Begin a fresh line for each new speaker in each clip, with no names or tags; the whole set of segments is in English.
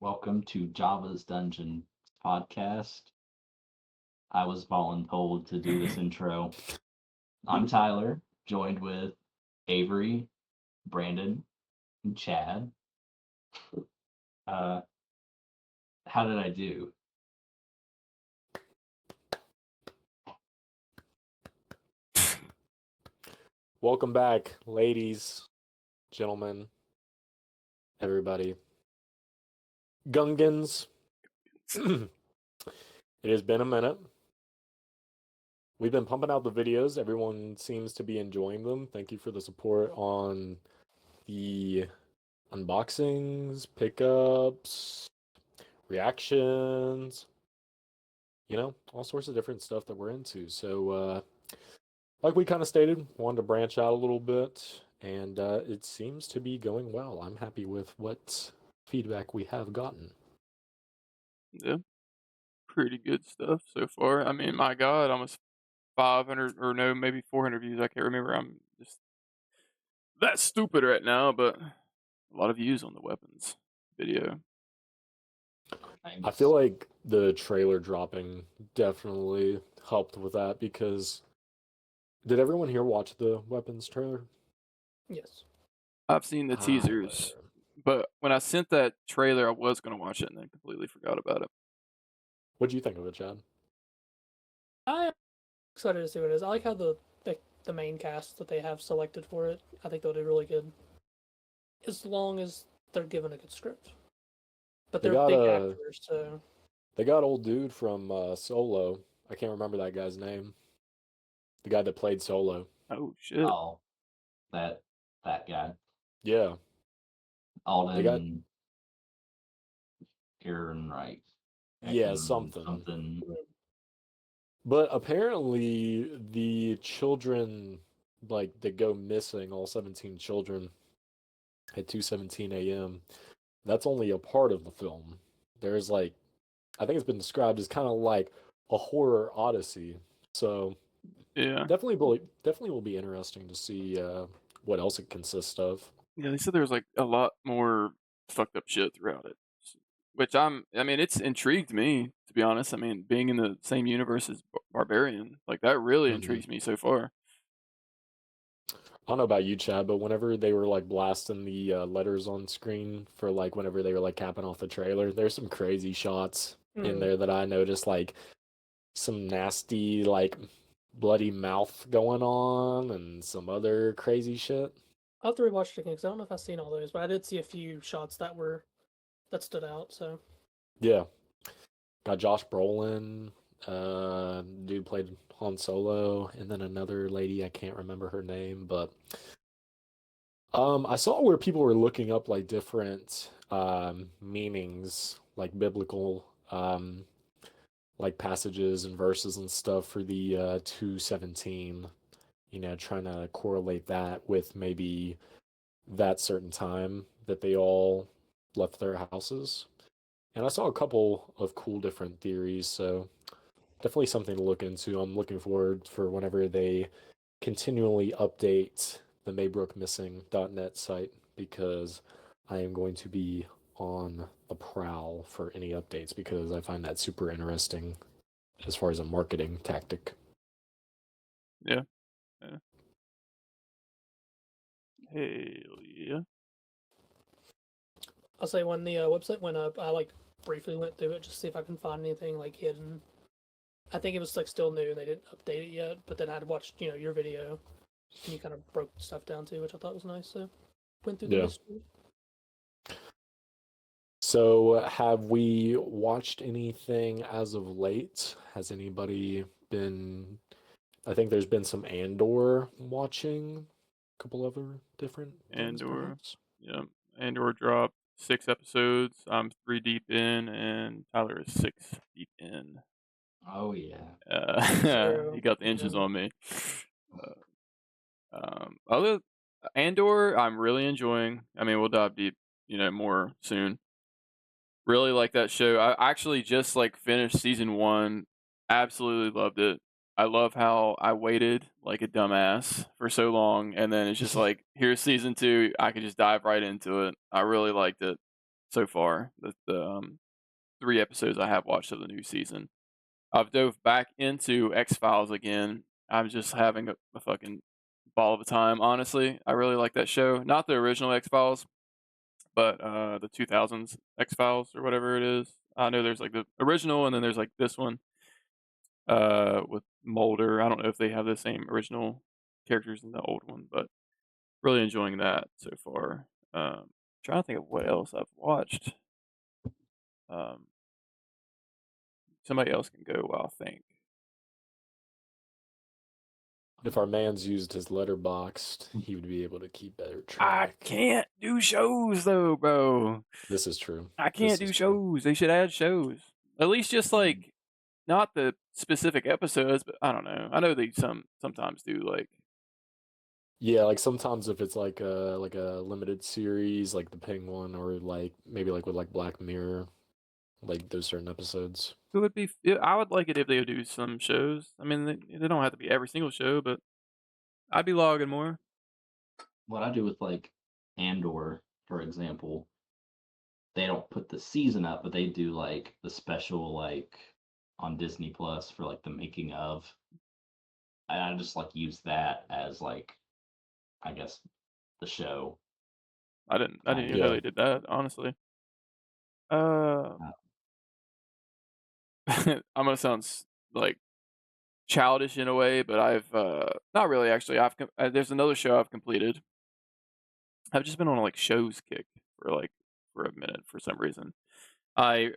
Welcome to Jabba's Dungeon podcast. I was voluntold to do this intro. I'm Tyler, joined with Avery, Brandon, and Chad. Uh, how did I do?
Welcome back, ladies, gentlemen, everybody. Gungans. It has been a minute. We've been pumping out the videos. Everyone seems to be enjoying them. Thank you for the support on the unboxings, pickups, reactions, all sorts of different stuff that we're into. So, like we kind of stated, wanted to branch out a little bit, and it seems to be going well. I'm happy with what feedback we have gotten.
Yeah, pretty good stuff so far. I mean, my God, almost 500 or no, maybe 400 views. I can't remember. I'm just that stupid right now, but a lot of views on the weapons video.
I feel like the trailer dropping definitely helped with that because did everyone here watch the weapons trailer?
Yes.
I've seen the teasers, but when I sent that trailer, I was going to watch it and then completely forgot about it.
What do you think of it, Chad?
I'm excited to see what it is. I like how the main cast that they have selected for it. I think they'll do really good. As long as they're given a good script. But they're big actors, so.
They got old dude from Solo. I can't remember that guy's name. The guy that played Solo.
Oh, shit.
Oh, that guy.
Yeah.
Alden Ehrenreich.
Yeah, something. But apparently the children, like, that go missing, all 17 children, at 2:17 a.m., that's only a part of the film. There's, like, I think it's been described as kind of like a horror odyssey. So,
yeah,
definitely will be interesting to see what else it consists of.
Yeah, they said there was like a lot more fucked up shit throughout it, which I mean, it's intrigued me, to be honest. I mean, being in the same universe as Barbarian, like that really intrigues me so far.
I don't know about you, Chad, but whenever they were like blasting the letters on screen for like whenever they were like capping off the trailer, there's some crazy shots in there that I noticed, like some nasty like bloody mouth going on and some other crazy shit.
I'll have to rewatch it again because I don't know if I've seen all those, but I did see a few shots that stood out. So
yeah, got Josh Brolin, dude played Han Solo, and then another lady, I can't remember her name, but I saw where people were looking up like different meanings, like biblical like passages and verses and stuff for the 2:17, trying to correlate that with maybe that certain time that they all left their houses. And I saw a couple of cool different theories, so definitely something to look into. I'm looking forward for whenever they continually update the maybrookmissing.net site because I am going to be on the prowl for any updates because I find that super interesting as far as a marketing tactic.
Yeah. Hell yeah.
I'll say when the website went up, I like briefly went through it just to see if I can find anything like hidden. I think it was like still new and they didn't update it yet, but then I'd watched your video and you kind of broke stuff down too, which I thought was nice. So went through the mystery.
So have we watched anything as of late? Has anybody been? I think there's been some Andor watching, a couple other different things,
Andor,
perhaps?
yeah. Andor dropped 6 episodes. I'm 3 deep in, and Tyler is 6 deep in.
Oh yeah.
He got the inches on me. Other Andor, I'm really enjoying. I mean, we'll dive deep, more soon. Really like that show. I actually just like finished season 1. Absolutely loved it. I love how I waited like a dumbass for so long, and then it's just like, here's season 2. I could just dive right into it. I really liked it. so far. The 3 episodes I have watched of the new season. I've dove back into X-Files again. I'm just having a fucking ball of a time, honestly. I really like that show. Not the original X-Files, but the 2000s X-Files or whatever it is. I know there's like the original and then there's like this one with Mulder. I don't know if they have the same original characters in the old one, but really enjoying that so far. Trying to think of what else I've watched. Somebody else can go while I think.
If our man's used his Letterboxd, he would be able to keep better
I
track.
can't do shows though, bro.
This is true.
I can't
This
do
is true.
shows. They should add shows. At least just like not the specific episodes, but I don't know. I know they sometimes do like
Yeah, like sometimes if it's like a limited series, like the Penguin, or like maybe like with like Black Mirror, like those certain episodes.
it would be. I would like it if they would do some shows. I mean, they don't have to be every single show, but I'd be logging more.
What I do with like Andor, for example, they don't put the season up, but they do like the special like on Disney Plus for like the making of. And I just like use that as like, I guess, the show.
I didn't even know
Yeah.
they did that. Honestly, I'm gonna sound like childish in a way, but I've not really actually. There's another show I've completed. I've just been on a like shows kick for a minute for some reason. I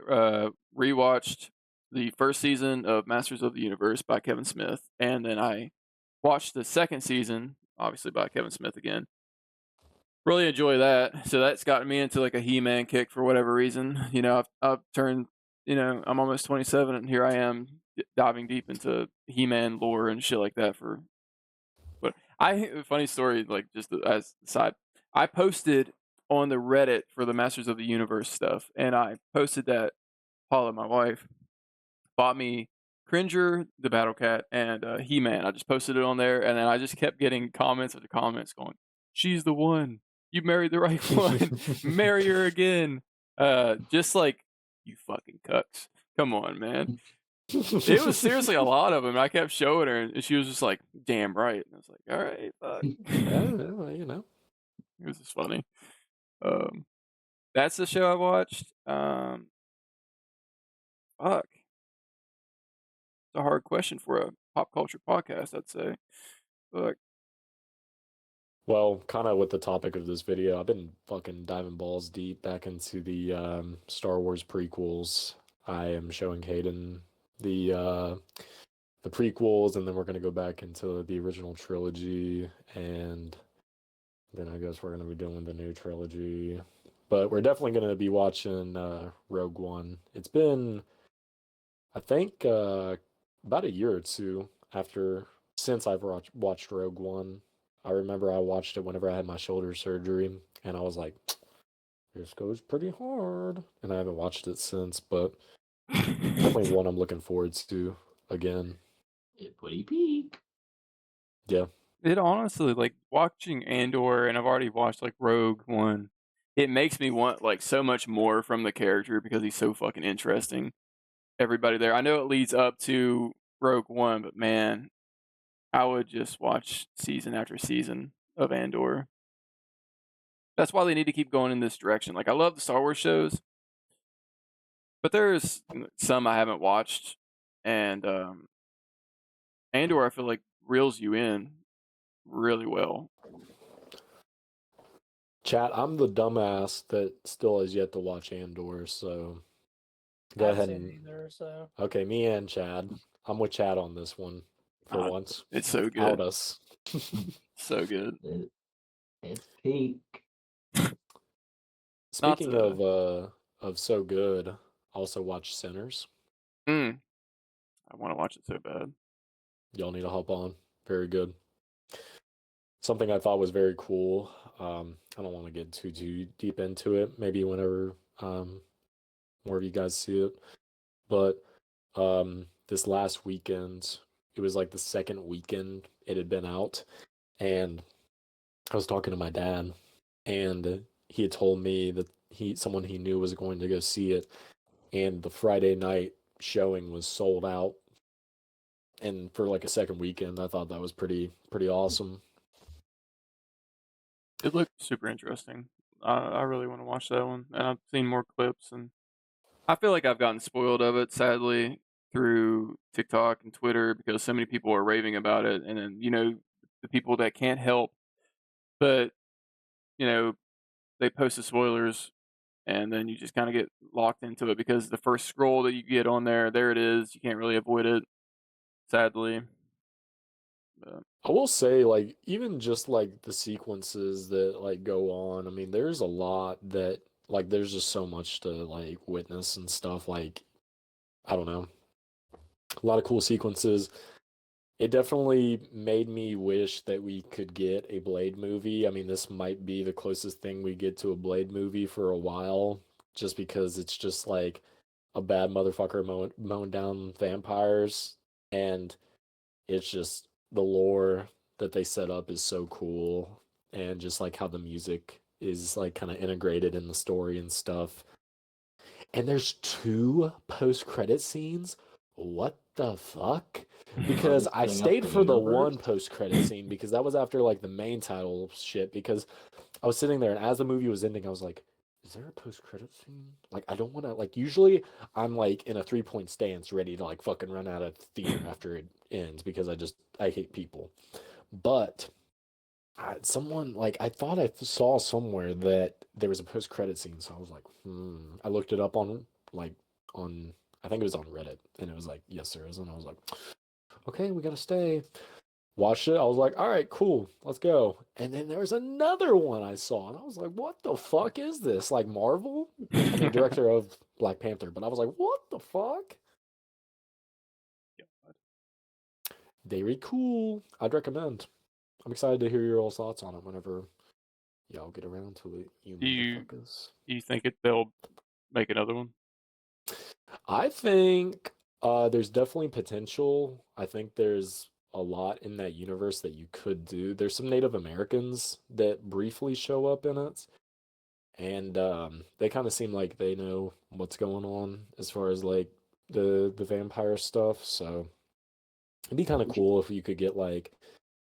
rewatched the first season of Masters of the Universe by Kevin Smith, and then I watched the second season, obviously by Kevin Smith again. Really enjoy that. So that's gotten me into like a He-Man kick for whatever reason. You know, I've turned. You know, I'm almost 27, and here I am diving deep into He-Man lore and shit like that. But funny story, like just as a side, I posted on the Reddit for the Masters of the Universe stuff, and I posted that Paula, my wife, bought me Cringer, the Battle Cat, and He-Man. I just posted it on there, and then I just kept getting comments after comments going, "She's the one. You married the right one. Marry her again." Just like, you fucking cucks. Come on, man. It was seriously a lot of them. I kept showing her, and she was just like, "Damn right." And I was like, "All right, fuck."
Yeah, you know.
It was just funny. That's the show I watched. Fuck. It's a hard question for a pop culture podcast, I'd say. Fuck.
Well, kind of with the topic of this video, I've been fucking diving balls deep back into the Star Wars prequels. I am showing Hayden the prequels, and then we're gonna go back into the original trilogy, and then I guess we're gonna be doing the new trilogy. But we're definitely gonna be watching Rogue One. It's been, I think, about a year or two since I've watched Rogue One. I remember I watched it whenever I had my shoulder surgery, and I was like, this goes pretty hard. And I haven't watched it since, but definitely one I'm looking forward to again.
It pretty peak.
Yeah.
It honestly, like, watching Andor, and I've already watched, like, Rogue One, it makes me want, like, so much more from the character because he's so fucking interesting. Everybody there. I know it leads up to Rogue One, but man, I would just watch season after season of Andor. That's why they need to keep going in this direction. Like, I love the Star Wars shows, but there's some I haven't watched, and Andor, I feel like, reels you in really well.
Chat, I'm the dumbass that still has yet to watch Andor, so go
I
ahead
haven't seen
and...
it either, so
Okay, me and Chad. I'm with Chad on this one for once.
It's so good.
Out us.
So good.
It's peak.
Speaking of so good, also watch Sinners.
I want to watch it so bad.
Y'all need to hop on. Very good. Something I thought was very cool. I don't want to get too deep into it. Maybe whenever more of you guys see it. But this last weekend, it was like the second weekend it had been out, and I was talking to my dad, and he had told me that someone he knew was going to go see it, and the Friday night showing was sold out. And for like a second weekend, I thought that was pretty awesome.
It looked super interesting. I really want to watch that one, and I've seen more clips, and I feel like I've gotten spoiled of it, sadly, through TikTok and Twitter because so many people are raving about it, and then the people that can't help but you know they post the spoilers, and then you just kind of get locked into it because the first scroll that you get on there it is. You can't really avoid it, sadly. But
I will say, like, even just like the sequences that like go on, I mean, there's a lot that like there's just so much to like witness and stuff. Like, I don't know, a lot of cool sequences. It definitely made me wish that we could get a Blade movie. I mean, this might be the closest thing we get to a Blade movie for a while, just because it's just like a bad motherfucker mowing down vampires, and it's just the lore that they set up is so cool, and just like how the music is like kind of integrated in the story and stuff. And there's two post-credit scenes. What the fuck? Because I
Setting up
stayed
the
for the
universe?
one post-credit scene because that was after like the main title shit. Because I was sitting there and as the movie was ending, I was like, is there a post-credit scene? Like, I don't want to, like, usually I'm like in a 3-point stance ready to like fucking run out of theater after it ends because I hate people. But someone like I thought I saw somewhere that there was a post-credit scene, so I was like, I looked it up on like on I think it was on Reddit, and it was like, yes, there is, and I was like, okay, we gotta stay. Watched it. I was like, all right, cool, let's go. And then there was another one I saw, and I was like, what the fuck is this? Like Marvel? I mean, director of Black Panther, but I was like, what the fuck? Very cool. I'd recommend. I'm excited to hear your all thoughts on it whenever y'all get around to it, you
do you
motherfuckers.
do you think they'll make another one?
I think there's definitely potential. I think there's a lot in that universe that you could do. There's some Native Americans that briefly show up in it, and they kind of seem like they know what's going on as far as like the vampire stuff. So it'd be kind of cool if you could get like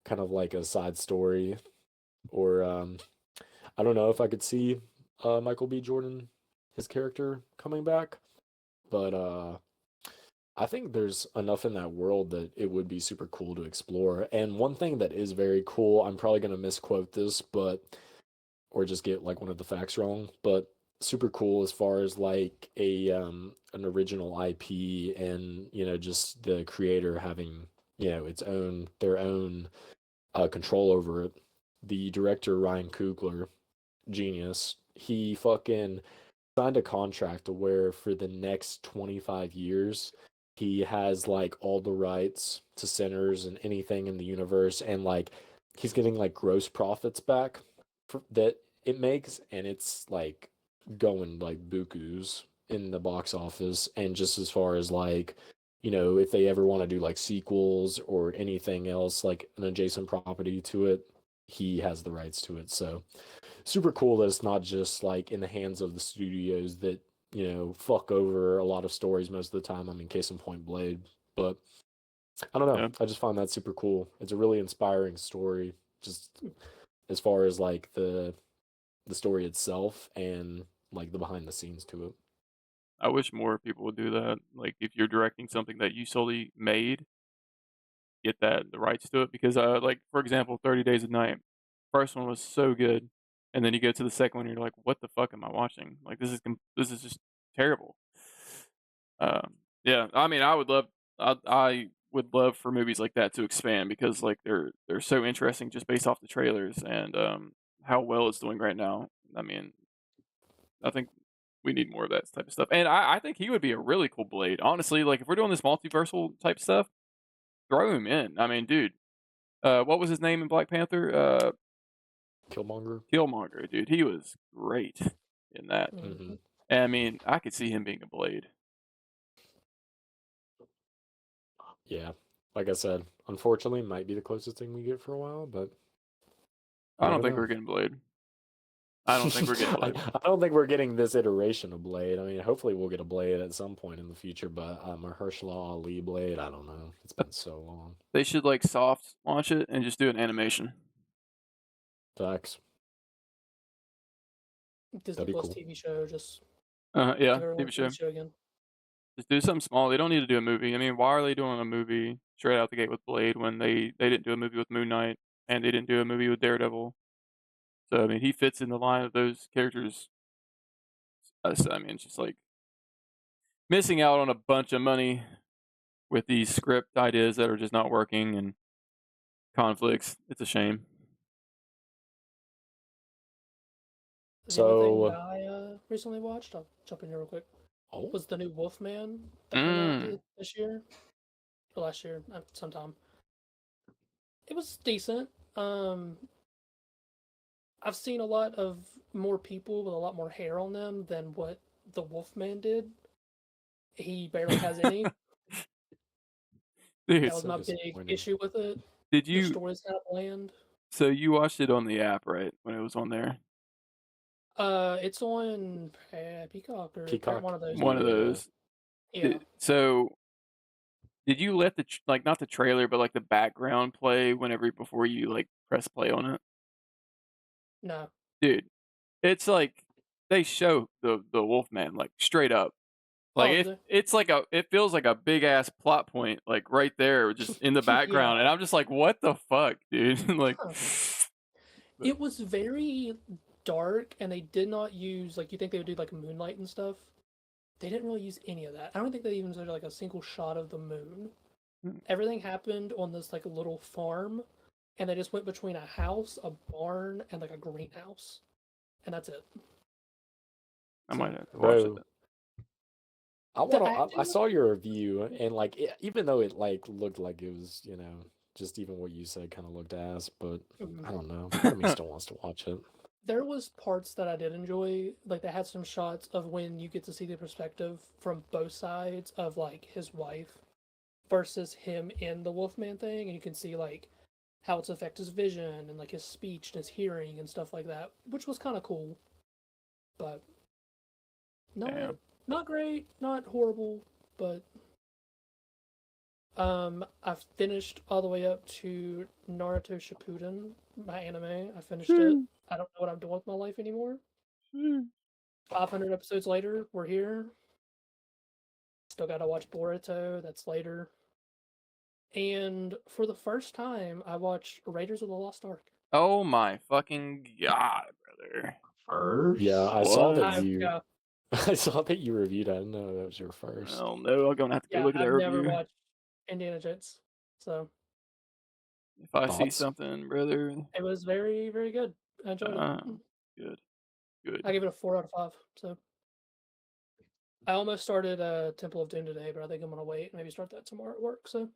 kind of like a side story, or I don't know if I could see Michael B. Jordan, his character, coming back, but I think there's enough in that world that it would be super cool to explore. And one thing that is very cool, I'm probably going to misquote this, but or just get like one of the facts wrong, but super cool as far as like a an original IP, and just the creator having its own their own control over it. The director Ryan Coogler, genius. He fucking signed a contract to where for the next 25 years he has like all the rights to Sinners and anything in the universe, and like he's getting like gross profits back that it makes, and it's like going like bukus in the box office. And just as far as like if they ever want to do like sequels or anything else like an adjacent property to it, he has the rights to it. So super cool that it's not just like in the hands of the studios that fuck over a lot of stories most of the time. I mean, case in point, Blade. But I don't know,
Yeah.
I just find that super cool. It's a really inspiring story, just as far as like the story itself and like the behind the scenes to it.
I wish more people would do that. Like if you're directing something that you solely made, get the rights to it because like for example, 30 Days of Night. First one was so good, and then you go to the second one and you're like, what the fuck am I watching? Like this is just terrible. Yeah, I mean, I would love for movies like that to expand because like they're so interesting just based off the trailers and how well it's doing right now. I mean, I think we need more of that type of stuff, and I think he would be a really cool Blade. Honestly, like if we're doing this multiversal type stuff, throw him in. I mean, dude, what was his name in Black Panther?
Killmonger.
Killmonger, dude. He was great in that.
Mm-hmm.
And I mean, I could see him being a Blade.
Yeah, like I said, unfortunately, might be the closest thing we get for a while, but
I don't
never
think
know.
we're getting Blade. I don't think we're getting Blade.
I don't think we're getting this iteration of Blade. I mean, hopefully we'll get a Blade at some point in the future, but Mahershala Ali Blade, I don't know. It's been so long.
They should like soft launch it and just do an animation.
Facts.
Disney
That'd be
Plus
cool.
TV show, just
Yeah,
give everyone
TV show.
again.
Just do something small. They don't need to do a movie. I mean, why are they doing a movie straight out the gate with Blade when they didn't do a movie with Moon Knight and they didn't do a movie with Daredevil? So I mean, he fits in the line of those characters. So, I mean, it's just like missing out on a bunch of money with these script ideas that are just not working and conflicts. It's a shame.
The only thing
So,
I recently watched, I'll jump in here real quick,
oh,
was the new Wolfman that came out this year, or last year, sometime. It was decent. I've seen a lot of more people with a lot more hair on them than what the Wolfman did. He barely has any.
Dude,
That was
so
my big
disappointing.
issue with it.
did
The
you?
story's kind of bland.
So you watched it on the app, right? When it was on there.
It's on Peacock or
Peacock.
one of those.
One of
Yeah.
those.
Yeah.
So, did you let the like not the trailer, but like the background play whenever before you like press play on it?
No.
Dude, it's like they show the Wolfman like straight up. Like
Oh, do they?
it's like it feels like a big ass plot point like right there just in the background, and I'm just like, what the fuck, dude? Like,
Huh. It was very dark, and they did not use, like, you think they would do like moonlight and stuff. They didn't really use any of that. I don't think they even did like a single shot of the moon. Everything happened on this like little farm, and they just went between a house, a barn, and like a greenhouse, and that's it.
I might have to watch it.
Bro, I
acting-
saw your review, and like, even though it like looked like it was, just even what you said kind of looked ass, but I don't know. Part of me still wants to watch it.
There was parts that I did enjoy. Like they had some shots of when you get to see the perspective from both sides of like his wife versus him in the Wolfman thing, and you can see like how it's affect his vision and like his speech and his hearing and stuff like that, which was kind of cool. But
Damn.
not great, not horrible, but I've finished all the way up to Naruto Shippuden, my anime. I finished it. I don't know what I'm doing with my life anymore. 500 episodes later, we're here. Still gotta watch Boruto, that's later. And for the first time, I watched Raiders of the Lost Ark.
Oh my fucking god, brother!
First?
Yeah, I saw
What?
that you.
Yeah,
I saw that you reviewed. I didn't know that was your first.
Oh no, I'm gonna have to go
yeah,
look at that
I've never
review.
watched Indiana Jones, so
If I see
Thoughts?
something, brother.
it was very, very good. I enjoyed it.
Good.
I give it a 4 out of 5. So I almost started Temple of Doom today, but I think I'm gonna wait and maybe start that tomorrow at work. So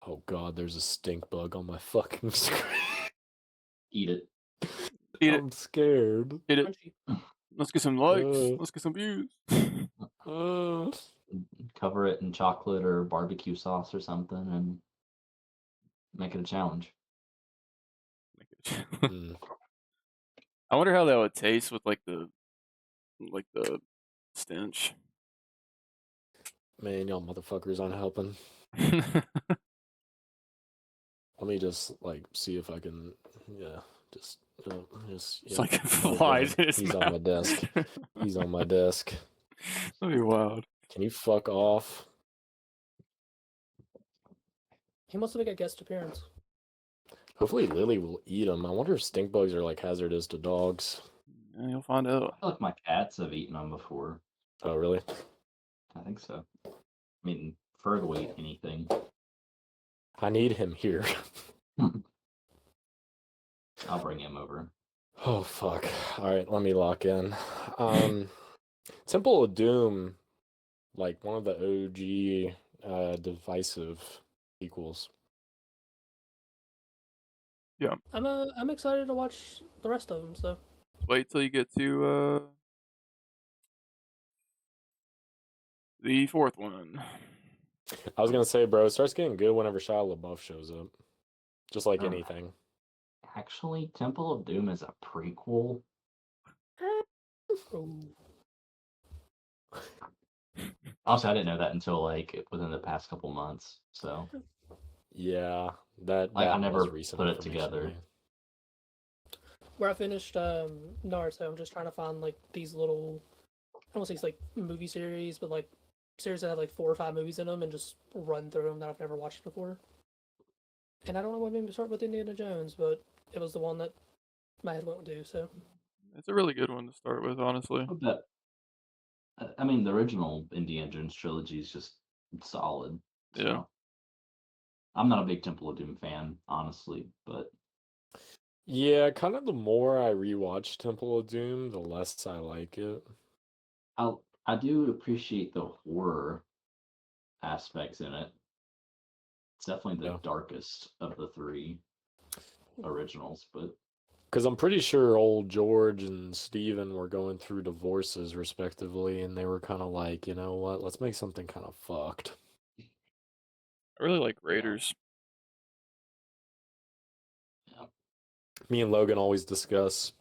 Oh god, there's a stink bug on my fucking screen.
Eat it.
Eat it.
I'm scared.
Eat it.
crunchy.
Let's get some likes.
Uh.
Let's get some views.
Cover it in chocolate or barbecue sauce or something and make it a challenge.
Hmm.
I wonder how that would taste with like the stench.
Man, y'all motherfuckers aren't helping. Let me just like see if I can. Yeah, just.
It's
yeah.
like
Oh,
flies
God.
in his
He's
mouth.
on my desk. He's on my desk.
That'd be wild.
Can you fuck off?
He must make a guest appearance.
Hopefully Lily will eat them. I wonder if stink bugs are like hazardous to dogs.
Yeah, you'll find out.
I feel like my cats have eaten them before.
Oh, really?
I think so. I mean, Ferg will eat anything.
I need him here.
I'll bring him over.
Oh, fuck. All right, let me lock in. Temple of Doom, like one of the OG divisive sequels.
I'm excited to watch the rest of them. So
Wait till you get to the fourth one.
I was gonna say, bro, it starts getting good whenever Shia LaBeouf shows up. Just like
Oh.
anything.
Actually, Temple of Doom is a prequel.
Oh,
Also, I didn't know that until like within the past couple months. So
Yeah, that
like I
was
never
recent
put it
information to
together.
me.
where I finished Naruto, I'm just trying to find like these little, I don't want to say it's like movie series, but like series that have like 4 or 5 movies in them, and just run through them that I've never watched before. And I don't know what made me start with Indiana Jones, but it was the one that my head went to. So
It's a really good one to start with, honestly.
But I mean, the original Indiana Jones trilogy is just solid. So
Yeah.
I'm not a big Temple of Doom fan, honestly, but
Yeah, kind of the more I rewatch Temple of Doom, the less I like it.
I do appreciate the horror aspects in it. It's definitely the
Yeah.
darkest of the 3 originals, but
Because I'm pretty sure old George and Steven were going through divorces respectively, and they were kind of like, you know what, let's make something kind of fucked.
I really like Raiders.
yeah.
Me and Logan always discuss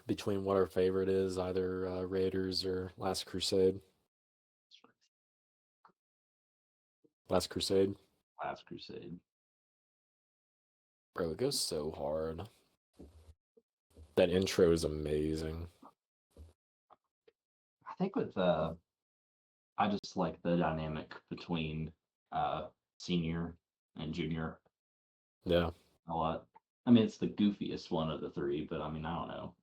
between what our favorite is, either Raiders or Last Crusade. Last Crusade.
Last Crusade.
Bro, it goes so hard. That intro is amazing.
I think with I just like the dynamic between senior and junior
Yeah.
a lot. I mean, it's the goofiest one of the 3, but I mean, I don't know.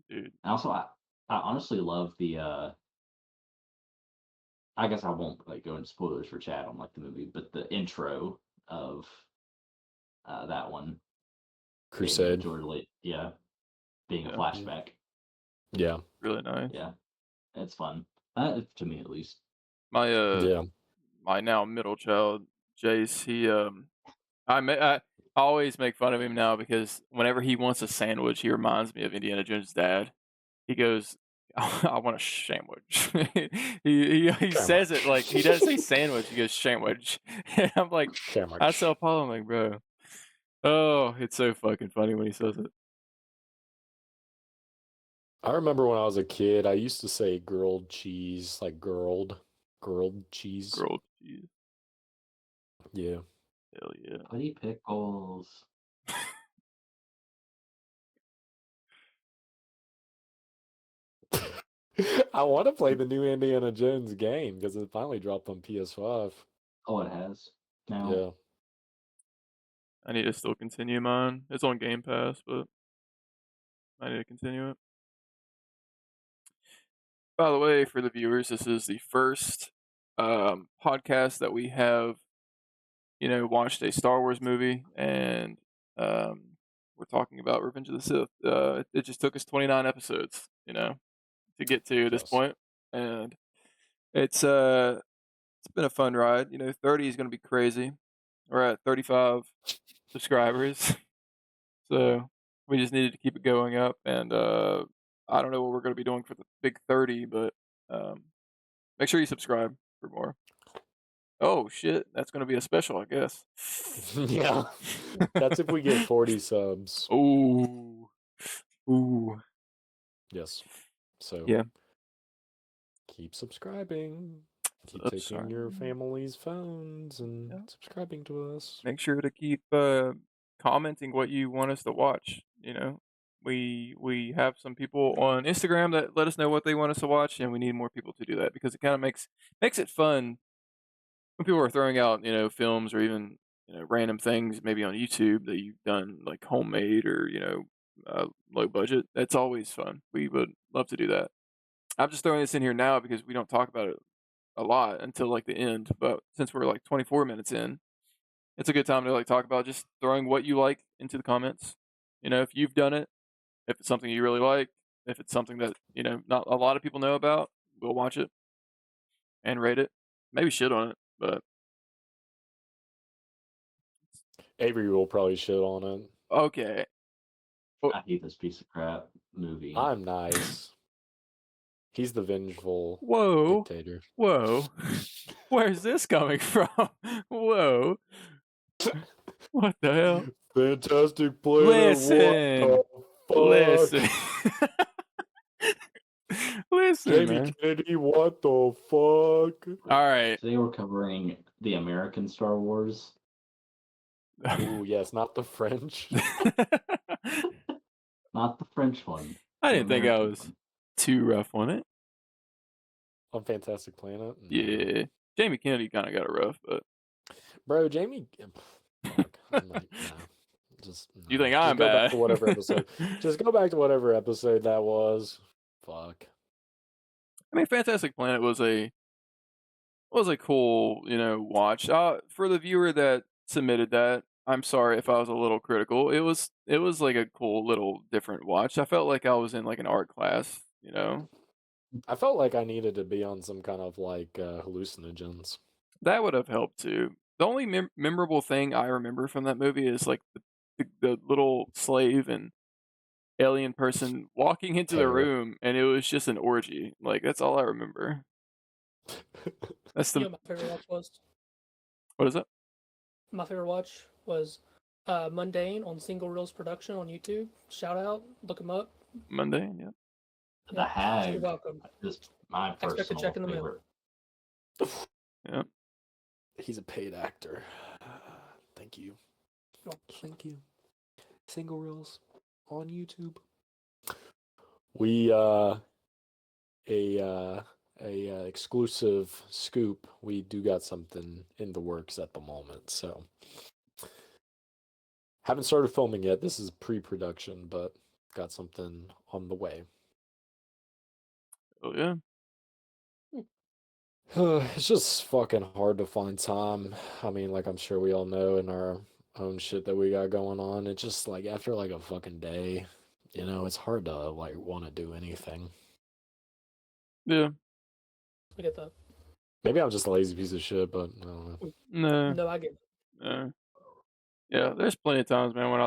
Dude.
And also, I honestly love the. I guess I won't like go into spoilers for Chad on like the movie, but the intro of that one
Crusade.
yeah, being a
Yeah.
flashback.
Yeah.
Really nice.
Yeah, it's fun to me at least.
My
Yeah.
my now middle child, Jace, he I always make fun of him now because whenever he wants a sandwich, he reminds me of Indiana Jones' dad. He goes, "I want a sandwich." he says it like he doesn't say sandwich. He goes sandwich, and I'm like, I tell Paul, I'm like, bro, oh, it's so fucking funny when he says it.
I remember when I was a kid, I used to say grilled cheese, like grilled cheese.
Grilled cheese.
Yeah.
Hell yeah.
Putty pickles.
I want to play the new Indiana Jones game because it finally dropped on PS5.
Oh, it has now.
Yeah.
I need to still continue mine. It's on Game Pass, but I need to continue it. By the way, for the viewers, this is the first podcast that we have, watched a Star Wars movie, and we're talking about Revenge of the Sith. It just took us 29 episodes, to get to this
Yes.
point, and it's been a fun ride. 30 is going to be crazy. We're at 35 subscribers, so we just needed to keep it going up, and I don't know what we're going to be doing for the big 30, but make sure you subscribe for more. Oh shit, that's going to be a special, I guess.
Yeah. That's if we get 40 subs.
Ooh.
Yes. So
Yeah.
keep subscribing. Keep
Subscribe.
taking your family's phones and
Yeah.
subscribing to us.
Make sure to keep commenting what you want us to watch. We have some people on Instagram that let us know what they want us to watch, and we need more people to do that because it kind of makes it fun when people are throwing out films or even random things maybe on YouTube that you've done like homemade or low budget. That's always fun. We would love to do that. I'm just throwing this in here now because we don't talk about it a lot until like the end, but since we're like 24 minutes in, it's a good time to like talk about just throwing what you like into the comments. If you've done it, if it's something you really like, if it's something that not a lot of people know about, we'll watch it and rate it. Maybe shit on it, but
Avery will probably shit on it.
okay.
I hate this piece of crap movie.
I'm nice. He's the vengeful
Whoa.
dictator.
Whoa. Where's this coming from? Whoa. What the hell?
Fantastic Planet.
Listen.
What the fuck?
Listen,
Jamie
man.
Kennedy, what the fuck?
All right.
Today we're covering the American Star Wars.
Ooh, yes, not the French.
Not the French one.
I
the
didn't think I
American
was
one.
too rough on it.
On Fantastic Planet? No.
Yeah. Jamie Kennedy kind of got it rough, but
Bro, Jamie. Fuck. I'm like, nah. Just.
you
nah.
think
Just
I'm
go
bad?
back to whatever episode. Just go back to whatever episode that was. Fuck.
I mean, Fantastic Planet was a cool, watch. For the viewer that submitted that, I'm sorry if I was a little critical. It was like a cool little different watch. I felt like I was in like an art class,
I felt like I needed to be on some kind of like hallucinogens.
That would have helped too. The only memorable thing I remember from that movie is like the little slave and alien person walking into the
Terror.
room, and it was just an orgy. Like that's all I remember. That's
You
the
know what my favorite watch was?
what is it?
My favorite watch was Mundane on Single Reels Production on YouTube. Shout out, look him up.
Monday, yeah.
The Hag.
You're welcome.
Just my
Expect a
personal
check in the mail.
favorite.
Yeah.
He's a paid actor. Thank you. Thank you. Single Reels on YouTube. We a exclusive scoop. We do got something in the works at the moment, so haven't started filming yet. This is pre-production, but got something on the way.
Oh yeah.
It's just fucking hard to find time. I mean, like I'm sure we all know in our own shit that we got going on. It's just like after like a fucking day, it's hard to like want to do anything.
Yeah.
I get that.
Maybe I'm just a lazy piece of shit, but I don't know.
No.
No, I get it.
Yeah, there's plenty of times, man, when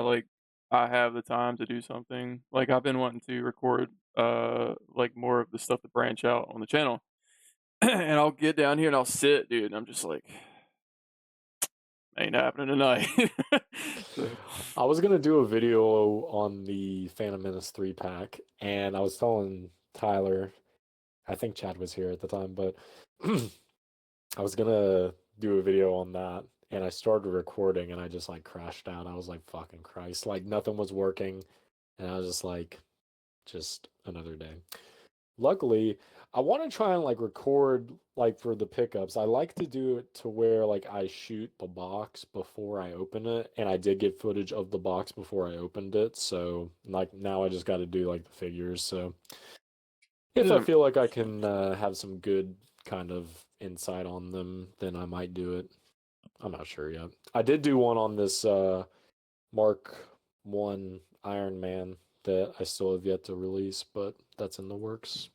I have the time to do something. Like I've been wanting to record like more of the stuff to branch out on the channel. And I'll get down here and I'll sit, dude, and I'm just like ain't happening tonight.
I was gonna do a video on the Phantom Menace 3-pack, and I was telling Tyler, I think Chad was here at the time, but I was gonna do a video on that, and I started recording, and I just like crashed out. I was like, fucking Christ, like nothing was working, and I was just like, just another day. Luckily, I want to try and like record like for the pickups. I like to do it to where like I shoot the box before I open it, and I did get footage of the box before I opened it. So like now I just got to do like the figures. So if I feel like I can have some good kind of insight on them, then I might do it. I'm not sure yet. I did do one on this Mark 1 Iron Man that I still have yet to release, but that's in the works.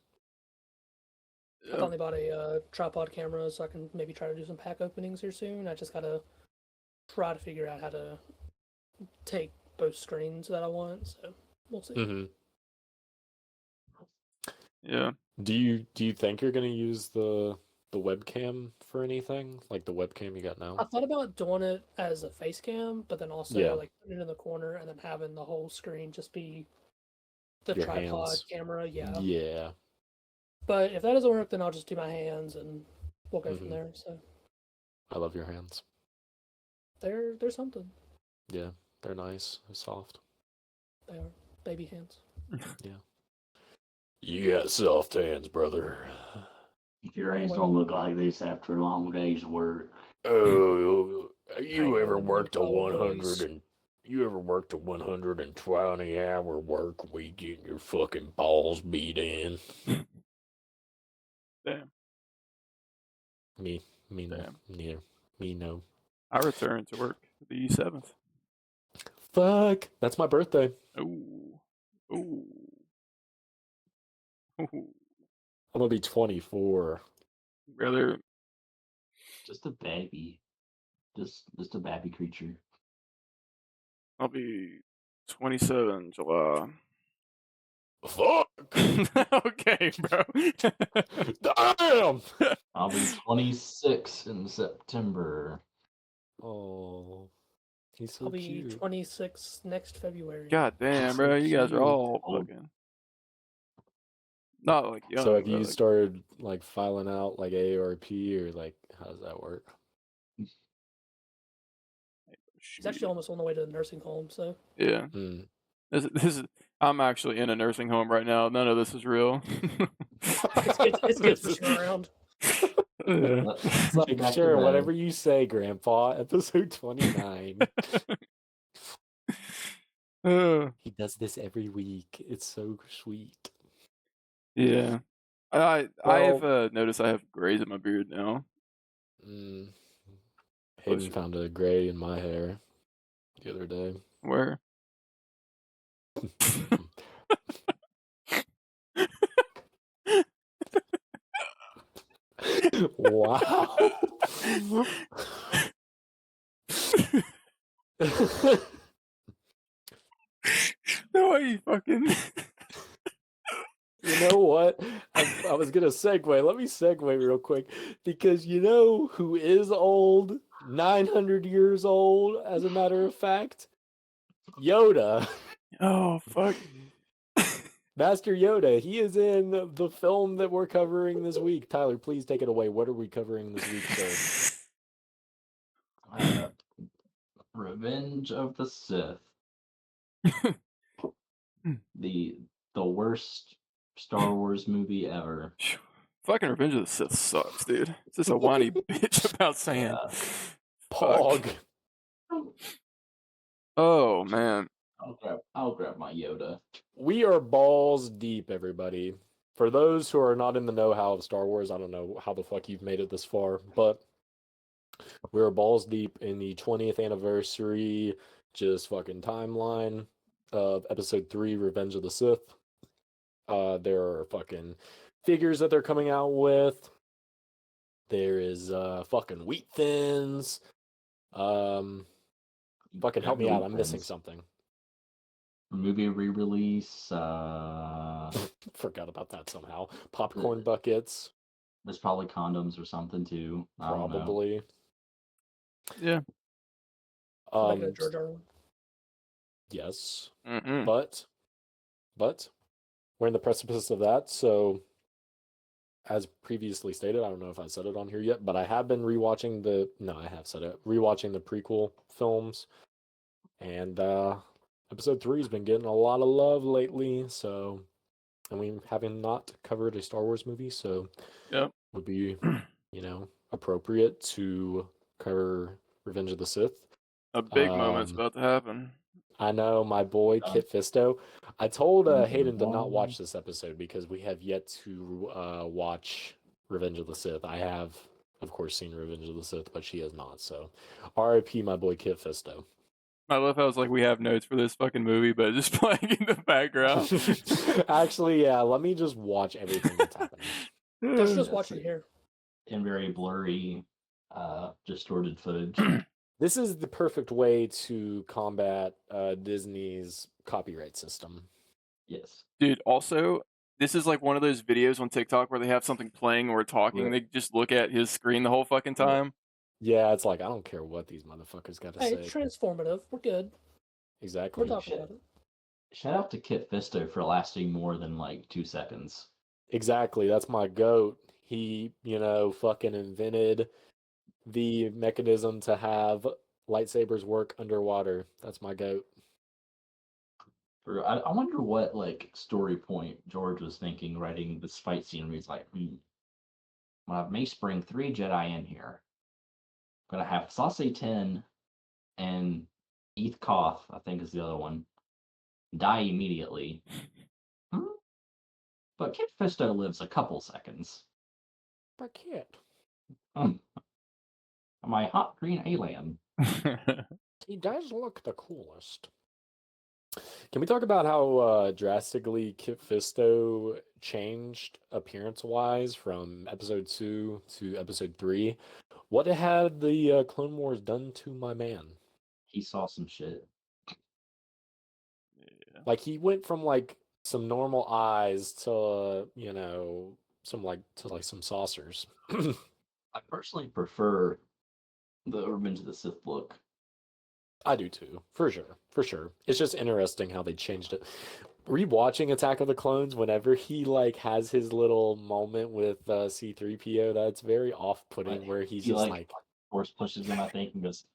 I finally bought a tripod camera, so I can maybe try to do some pack openings here soon. I just gotta try to figure out how to take both screens that I want. So we'll see.
Mm-hmm.
Yeah.
Do you think you're gonna use the webcam for anything? Like the webcam you got now?
I thought about doing it as a face cam, but then also like putting it in the corner and then having the whole screen just be the
Your
tripod
hands.
camera. Yeah.
Yeah.
But if that doesn't work, then I'll just do my hands and we'll go from there. So
I love your hands.
they're something.
Yeah, they're nice. They're soft.
They are baby hands.
Yeah. You got soft hands, brother.
Your hands don't look like this after a long day's work.
Oh, you ever
Hang on,
worked a
boys.
120-hour work week getting your fucking balls beat in?
Damn.
Me
Damn.
neither. Me no.
I returned to work the 7th.
Fuck. That's my birthday.
Ooh. Ooh. Ooh.
I'm gonna be 24.
Rather
Just a baby. Just a baby creature.
I'll be 27 July.
Fuck.
Okay, bro.
Damn.
I'll be 26 in September.
Oh. He's so
I'll be
cute.
26 next February.
God damn,
so
bro, you guys are
cute.
all
Old.
fucking not like young.
So have
but,
you
like,
started like filing out like AARP or like how does that work?
He's actually almost on the way to the nursing home, so
Yeah.
Hmm.
This is. I'm actually in a nursing home right now. None of this is real.
it's good for you around.
Yeah.
It's like,
Back to
sure,
the-
whatever you say, Grandpa. Episode 29. He does this every week. It's so sweet.
Yeah. I have noticed I have grays in my beard now.
Mm.
Bless
Hayden
you.
found a gray in my hair the other day.
Where?
Wow.
No way you fucking.
You know what? I was gonna segue. Let me segue real quick because you know who is old? 900 years old, as a matter of fact. Yoda.
Oh fuck.
Master Yoda. He is in the film that we're covering this week. Tyler, please take it away. What are we covering this week, sir?
Revenge of the Sith. the worst Star Wars movie ever.
Fucking Revenge of the Sith sucks, dude. It's just a whiny bitch about saying.
Yeah.
Pog.
Oh man.
I'll grab my Yoda.
We are balls deep, everybody. For those who are not in the know-how of Star Wars, I don't know how the fuck you've made it this far, but we're balls deep in the 20th anniversary, just fucking timeline of Episode 3, Revenge of the Sith. There are fucking figures that they're coming out with. There is fucking wheat thins. Fucking help me out. I'm missing something.
Movie re-release.
Forgot about that somehow. Popcorn buckets.
There's probably condoms or something too. I don't know.
Probably.
Yeah.
Like a Jar Jar one.
Yes.
Mm-mm.
But we're in the precipice of that, so as previously stated, I don't know if I said it on here yet, but I have been rewatching rewatching the prequel films, and episode 3 has been getting a lot of love lately, so, and we haven't not covered a Star Wars movie, so
Yep.
would be, appropriate to cover Revenge of the Sith.
A big moment's about to happen.
I know, my boy Kit Fisto. I told Hayden to not watch this episode because we have yet to watch Revenge of the Sith. I have, of course, seen Revenge of the Sith, but she has not. So, R.I.P. my boy Kit Fisto.
I love how it's like we have notes for this fucking movie, but it's just playing in the background.
Actually, yeah, let me just watch everything that's happening.
Let's just watch it here.
In very blurry, distorted footage.
This is the perfect way to combat Disney's copyright system.
Yes.
Dude, also, this is like one of those videos on TikTok where they have something playing or talking.
Right.
They just look at his screen the whole fucking time.
Yeah, it's like, I don't care what these motherfuckers got to
Hey,
say.
it's transformative. We're good.
Exactly.
We're talking about it.
Shout out to Kit Fisto for lasting more than like 2 seconds.
Exactly. That's my goat. He, fucking invented the mechanism to have lightsabers work underwater. That's my goat.
I wonder what like story point George was thinking writing this fight scene where he's like, well, I may bring 3 Jedi in here. I'm gonna have Sauce 10 and Eth Koth, I think is the other one, die immediately. But Kit Fisto lives a couple seconds.
But Kit.
My hot green alien.
He does look the coolest. Can we talk about how drastically Kit Fisto changed appearance-wise from episode 2 to episode 3? What had the Clone Wars done to my man?
He saw some shit.
Yeah.
Like, he went from like some normal eyes to some saucers.
I personally prefer the Revenge of the Sith look.
I do too, for sure. It's just interesting how they changed it. Rewatching Attack of the Clones, whenever he like has his little moment with C-3PO, that's very off-putting.
Like,
Where he's
he
just
like force pushes him, I think, and goes,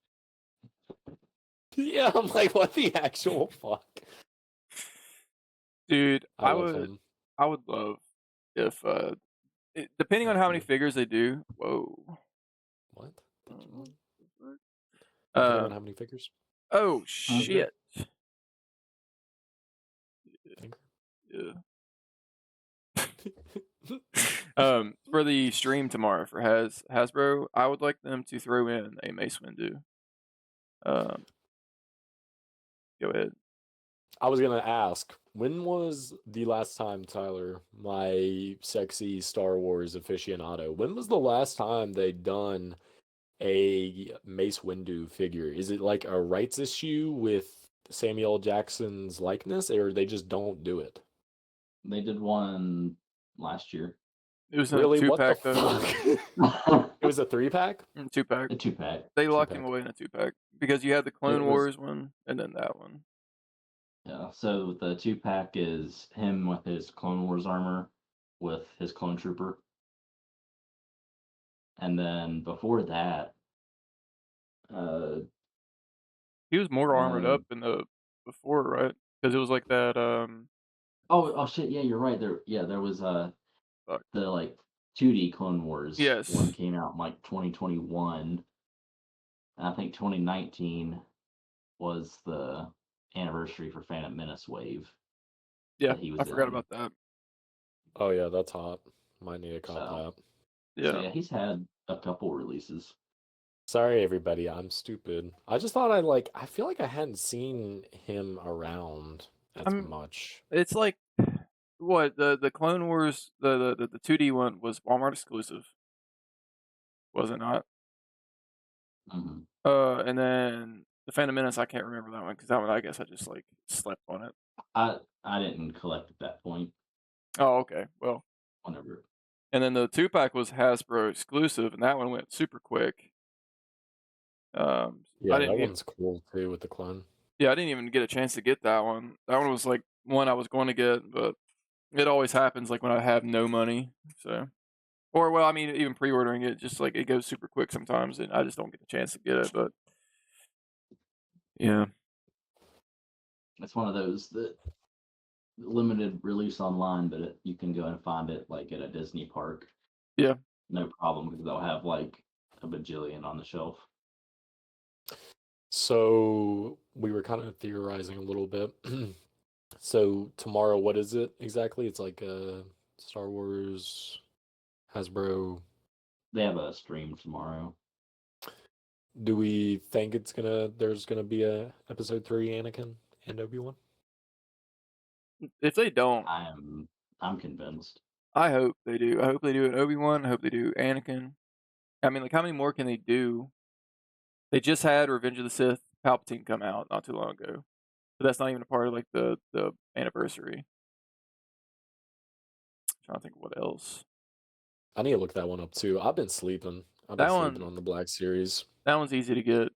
yeah, I'm like, what the actual fuck?
Dude,
I love him.
I would love if depending on how many
Anakin.
figures they do. Whoa.
What? Depending on
Um.
how many figures?
Oh
Finger?
shit.
Finger?
Yeah. For the stream tomorrow for Hasbro, I would like them to throw in a Mace Windu. Go ahead.
I was gonna ask, when was the last time, Tyler, my sexy Star Wars aficionado, when was the last time they done a Mace Windu figure? Is it like a rights issue with Samuel L. Jackson's likeness, or they just don't do it?
they did one last year.
It was in
Really?
a
What the
2-pack though.
fuck? It was a 3-pack?
2-pack.
A 2-pack.
They locked him
2-pack.
away in a 2-pack because you had the Clone
It was-
Wars one and then that one.
Yeah, so the 2-pack is him with his Clone Wars armor with his clone trooper. And then before that,
He was more armored
uh,
up in the before, right? Because it was like that.
oh shit, yeah, you're right. There was
Fuck.
the like 2D Clone Wars
Yes.
one came out in like 2021. And I think 2019 was the anniversary for Phantom Menace wave.
Yeah,
that he was
I forgot
in.
about that.
Oh yeah, that's hot. Might need to cop
So-
that.
Yeah.
So yeah, he's had a couple releases.
Sorry, everybody. I'm stupid. I just thought I feel like I hadn't seen him around as much.
It's like what the Clone Wars the 2D one was Walmart exclusive, was it not?
hmm
And then the Phantom Menace, I can't remember that one because that one I guess I just like slept on it.
I didn't collect at that point.
Oh, okay. Well,
Whenever
and then the 2-pack was Hasbro exclusive, and that one went super quick.
Yeah,
I
that
didn't.
one's cool too with the clone.
Yeah, I didn't even get a chance to get that one. That one was like one I was going to get, but it always happens like when I have no money. So, or well, I mean, even pre-ordering it, just like it goes super quick sometimes, and I just don't get the chance to get it. But yeah,
it's one of those that limited release online, but you can go and find it like at a Disney park.
Yeah.
No problem because they'll have like a bajillion on the shelf.
So we were kind of theorizing a little bit. So tomorrow, what is it exactly? It's like Star Wars, Hasbro.
They have a stream tomorrow.
Do we think there's gonna be a episode 3 Anakin and Obi-Wan?
if they don't,
I'm convinced.
I hope they do. I hope they do an Obi-Wan. I hope they do Anakin. I mean, like, how many more can they do? They just had Revenge of the Sith Palpatine come out not too long ago, but that's not even a part of like the anniversary. I'm trying to think of what else.
I need to look that one up too. I've been sleeping. I've
That
been
one-
sleeping on the Black Series.
That one's easy to get.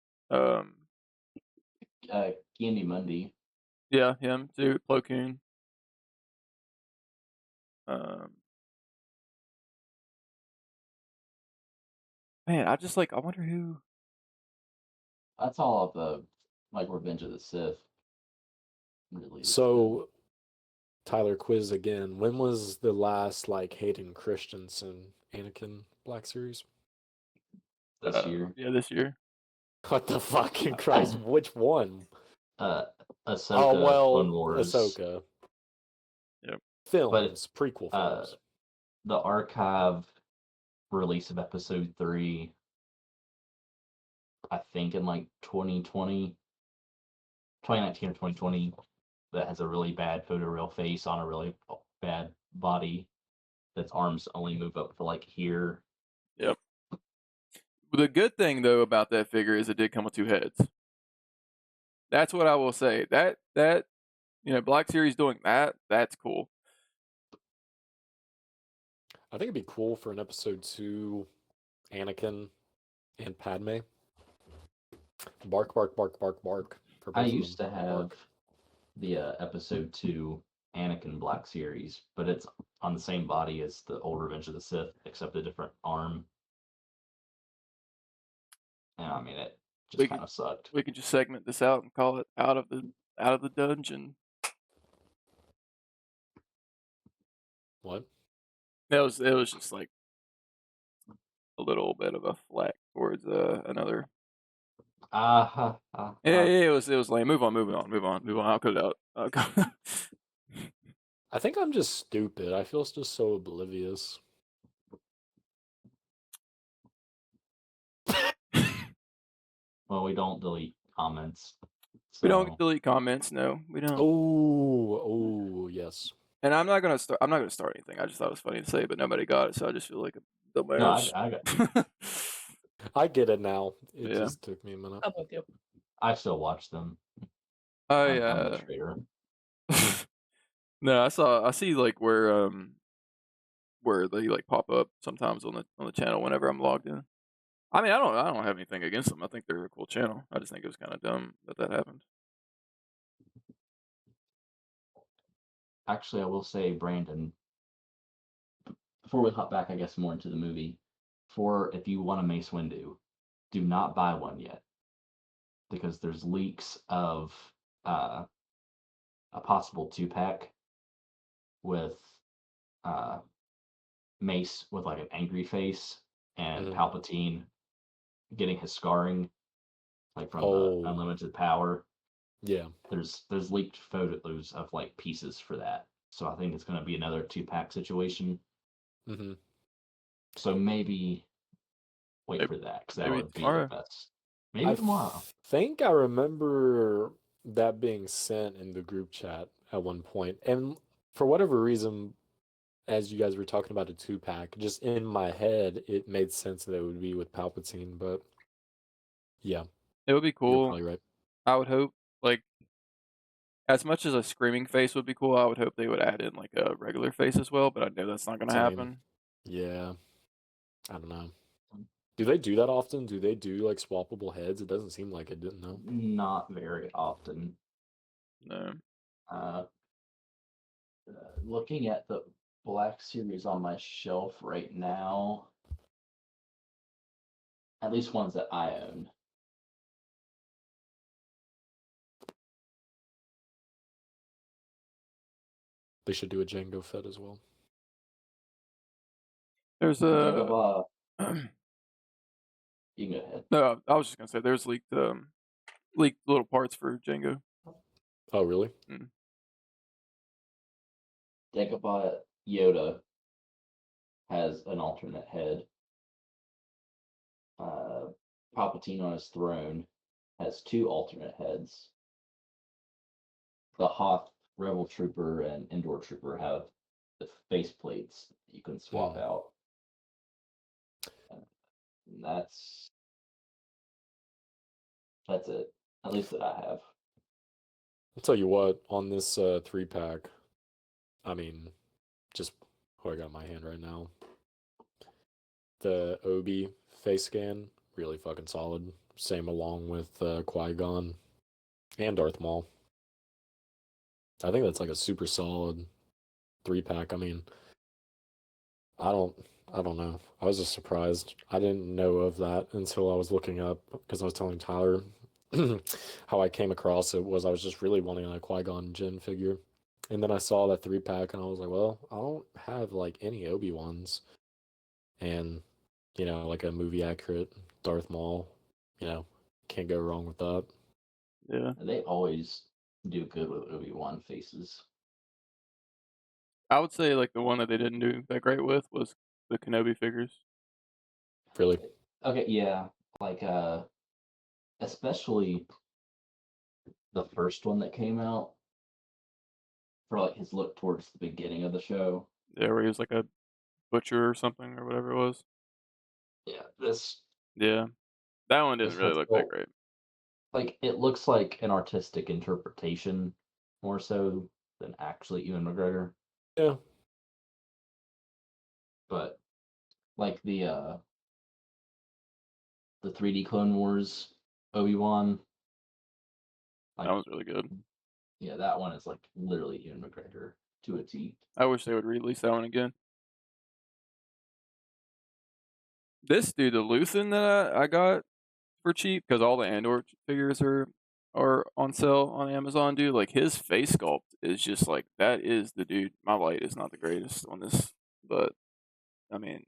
Candy Mundi.
Yeah, him too. Plo Koon. Man, I wonder who.
That's all of the like Revenge of the Sith. Really.
So, Tyler, quiz again. When was the last like Hayden Christensen Anakin Black Series?
this year.
Yeah, this year.
What the fucking Christ? Which one?
Ahsoka.
Oh well,
Clone Wars.
Ahsoka.
Yep.
Films, prequel
uh,
films.
The archive release of episode 3, I think in like 2019 or 2020, that has a really bad photoreal face on a really bad body. That's arms only move up to like here.
Yep. The good thing though about that figure is it did come with 2 heads. That's what I will say. That Black Series doing that, that's cool.
I think it'd be cool for an episode 2 Anakin and Padme. Bark, bark, bark, bark, bark. For
I
both of
used to
them.
have
Bark.
the episode 2 Anakin Black series, but it's on the same body as the old Revenge of the Sith, except a different arm. And I mean, it just
We
kind
could
of sucked.
we could just segment this out and call it out of the dungeon.
What?
It was just like a little bit of a fleck towards another. Yeah, it was lame. Move on. I'll cut it out.
I think I'm just stupid. I feel just so oblivious.
Well, we don't delete comments.
We don't
so-
delete comments. No, we don't.
Oh, yes.
And I'm not gonna start anything. I just thought it was funny to say, but nobody got it, so I just feel like a
No,
dumbass.
I got.
I get it now. It
Yeah.
just took me a minute.
I'm with you.
I still watch them.
I
I'm a traitor.
no, I see like where they like pop up sometimes on the channel whenever I'm logged in. I mean, I don't have anything against them. I think they're a cool channel. I just think it was kind of dumb that happened.
Actually, I will say, Brandon, before we hop back, I guess, more into the movie, if you want a Mace Windu, do not buy one yet. Because there's leaks of a possible 2-pack with Mace with like an angry face and
Mhm.
Palpatine getting his scarring, like from
Oh.
the unlimited power.
Yeah.
There's leaked photos of like pieces for that. So I think it's going to be another 2-pack situation.
Mm-hmm.
So maybe wait
Maybe-
for that, because that
maybe
would be
tomorrow.
the best. Maybe tomorrow.
think I remember that being sent in the group chat at one point. And for whatever reason, as you guys were talking about a 2-pack, just in my head, it made sense that it would be with Palpatine. But yeah,
It would be
you're
cool.
probably right.
I would hope, like, as much as a screaming face would be cool, I would hope they would add in like a regular face as well. But I know that's not going to
Same.
happen.
Yeah. I don't know. Do they do that often? Do they do like swappable heads? It doesn't seem like it, didn't know.
Not very often.
No.
Looking at the Black series on my shelf right now, at least ones that I own.
They should do a Django Fett as well.
There's
Dagobah, you can go ahead.
no. I was just gonna say there's leaked little parts for Django.
Oh, really?
Dagobah Yoda has an alternate head. Palpatine on his throne has 2 alternate heads. The Hoth Rebel Trooper and Endor Trooper have the face plates that you can swap out. And that's it. At least that I have.
I'll tell you what, on this 3-pack, I mean, just who I got in my hand right now, the Obi face scan, really fucking solid. Same along with Qui-Gon and Darth Maul. I think that's like a super solid 3-pack. I mean, I don't know. I was just surprised. I didn't know of that until I was looking up, because I was telling Tyler how I came across it was I was just really wanting a Qui-Gon Jinn figure. And then I saw that 3-pack and I was like, well, I don't have like any Obi-Wans. And, you know, like a movie accurate Darth Maul, you know, can't go wrong with that.
Yeah.
They always do good with Obi-Wan faces.
I would say like the one that they didn't do that great with was the Kenobi figures.
Really?
Okay, yeah. Like especially the first one that came out, for like his look towards the beginning of the show.
Yeah, where he was like a butcher or something or whatever it was.
Yeah, this
Yeah. That one didn't
This
really
looks
look
cool.
that great.
like it looks like an artistic interpretation more so than actually Ewan McGregor.
Yeah.
But like the 3D Clone Wars Obi-Wan.
That was really good.
Yeah, that one is like literally Ewan McGregor to a T.
I wish they would release that one again. This dude, the Luthen that I got for cheap, because all the Andor figures are on sale on Amazon, dude. Like his face sculpt is just like that is the dude. My light is not the greatest on this, but I mean,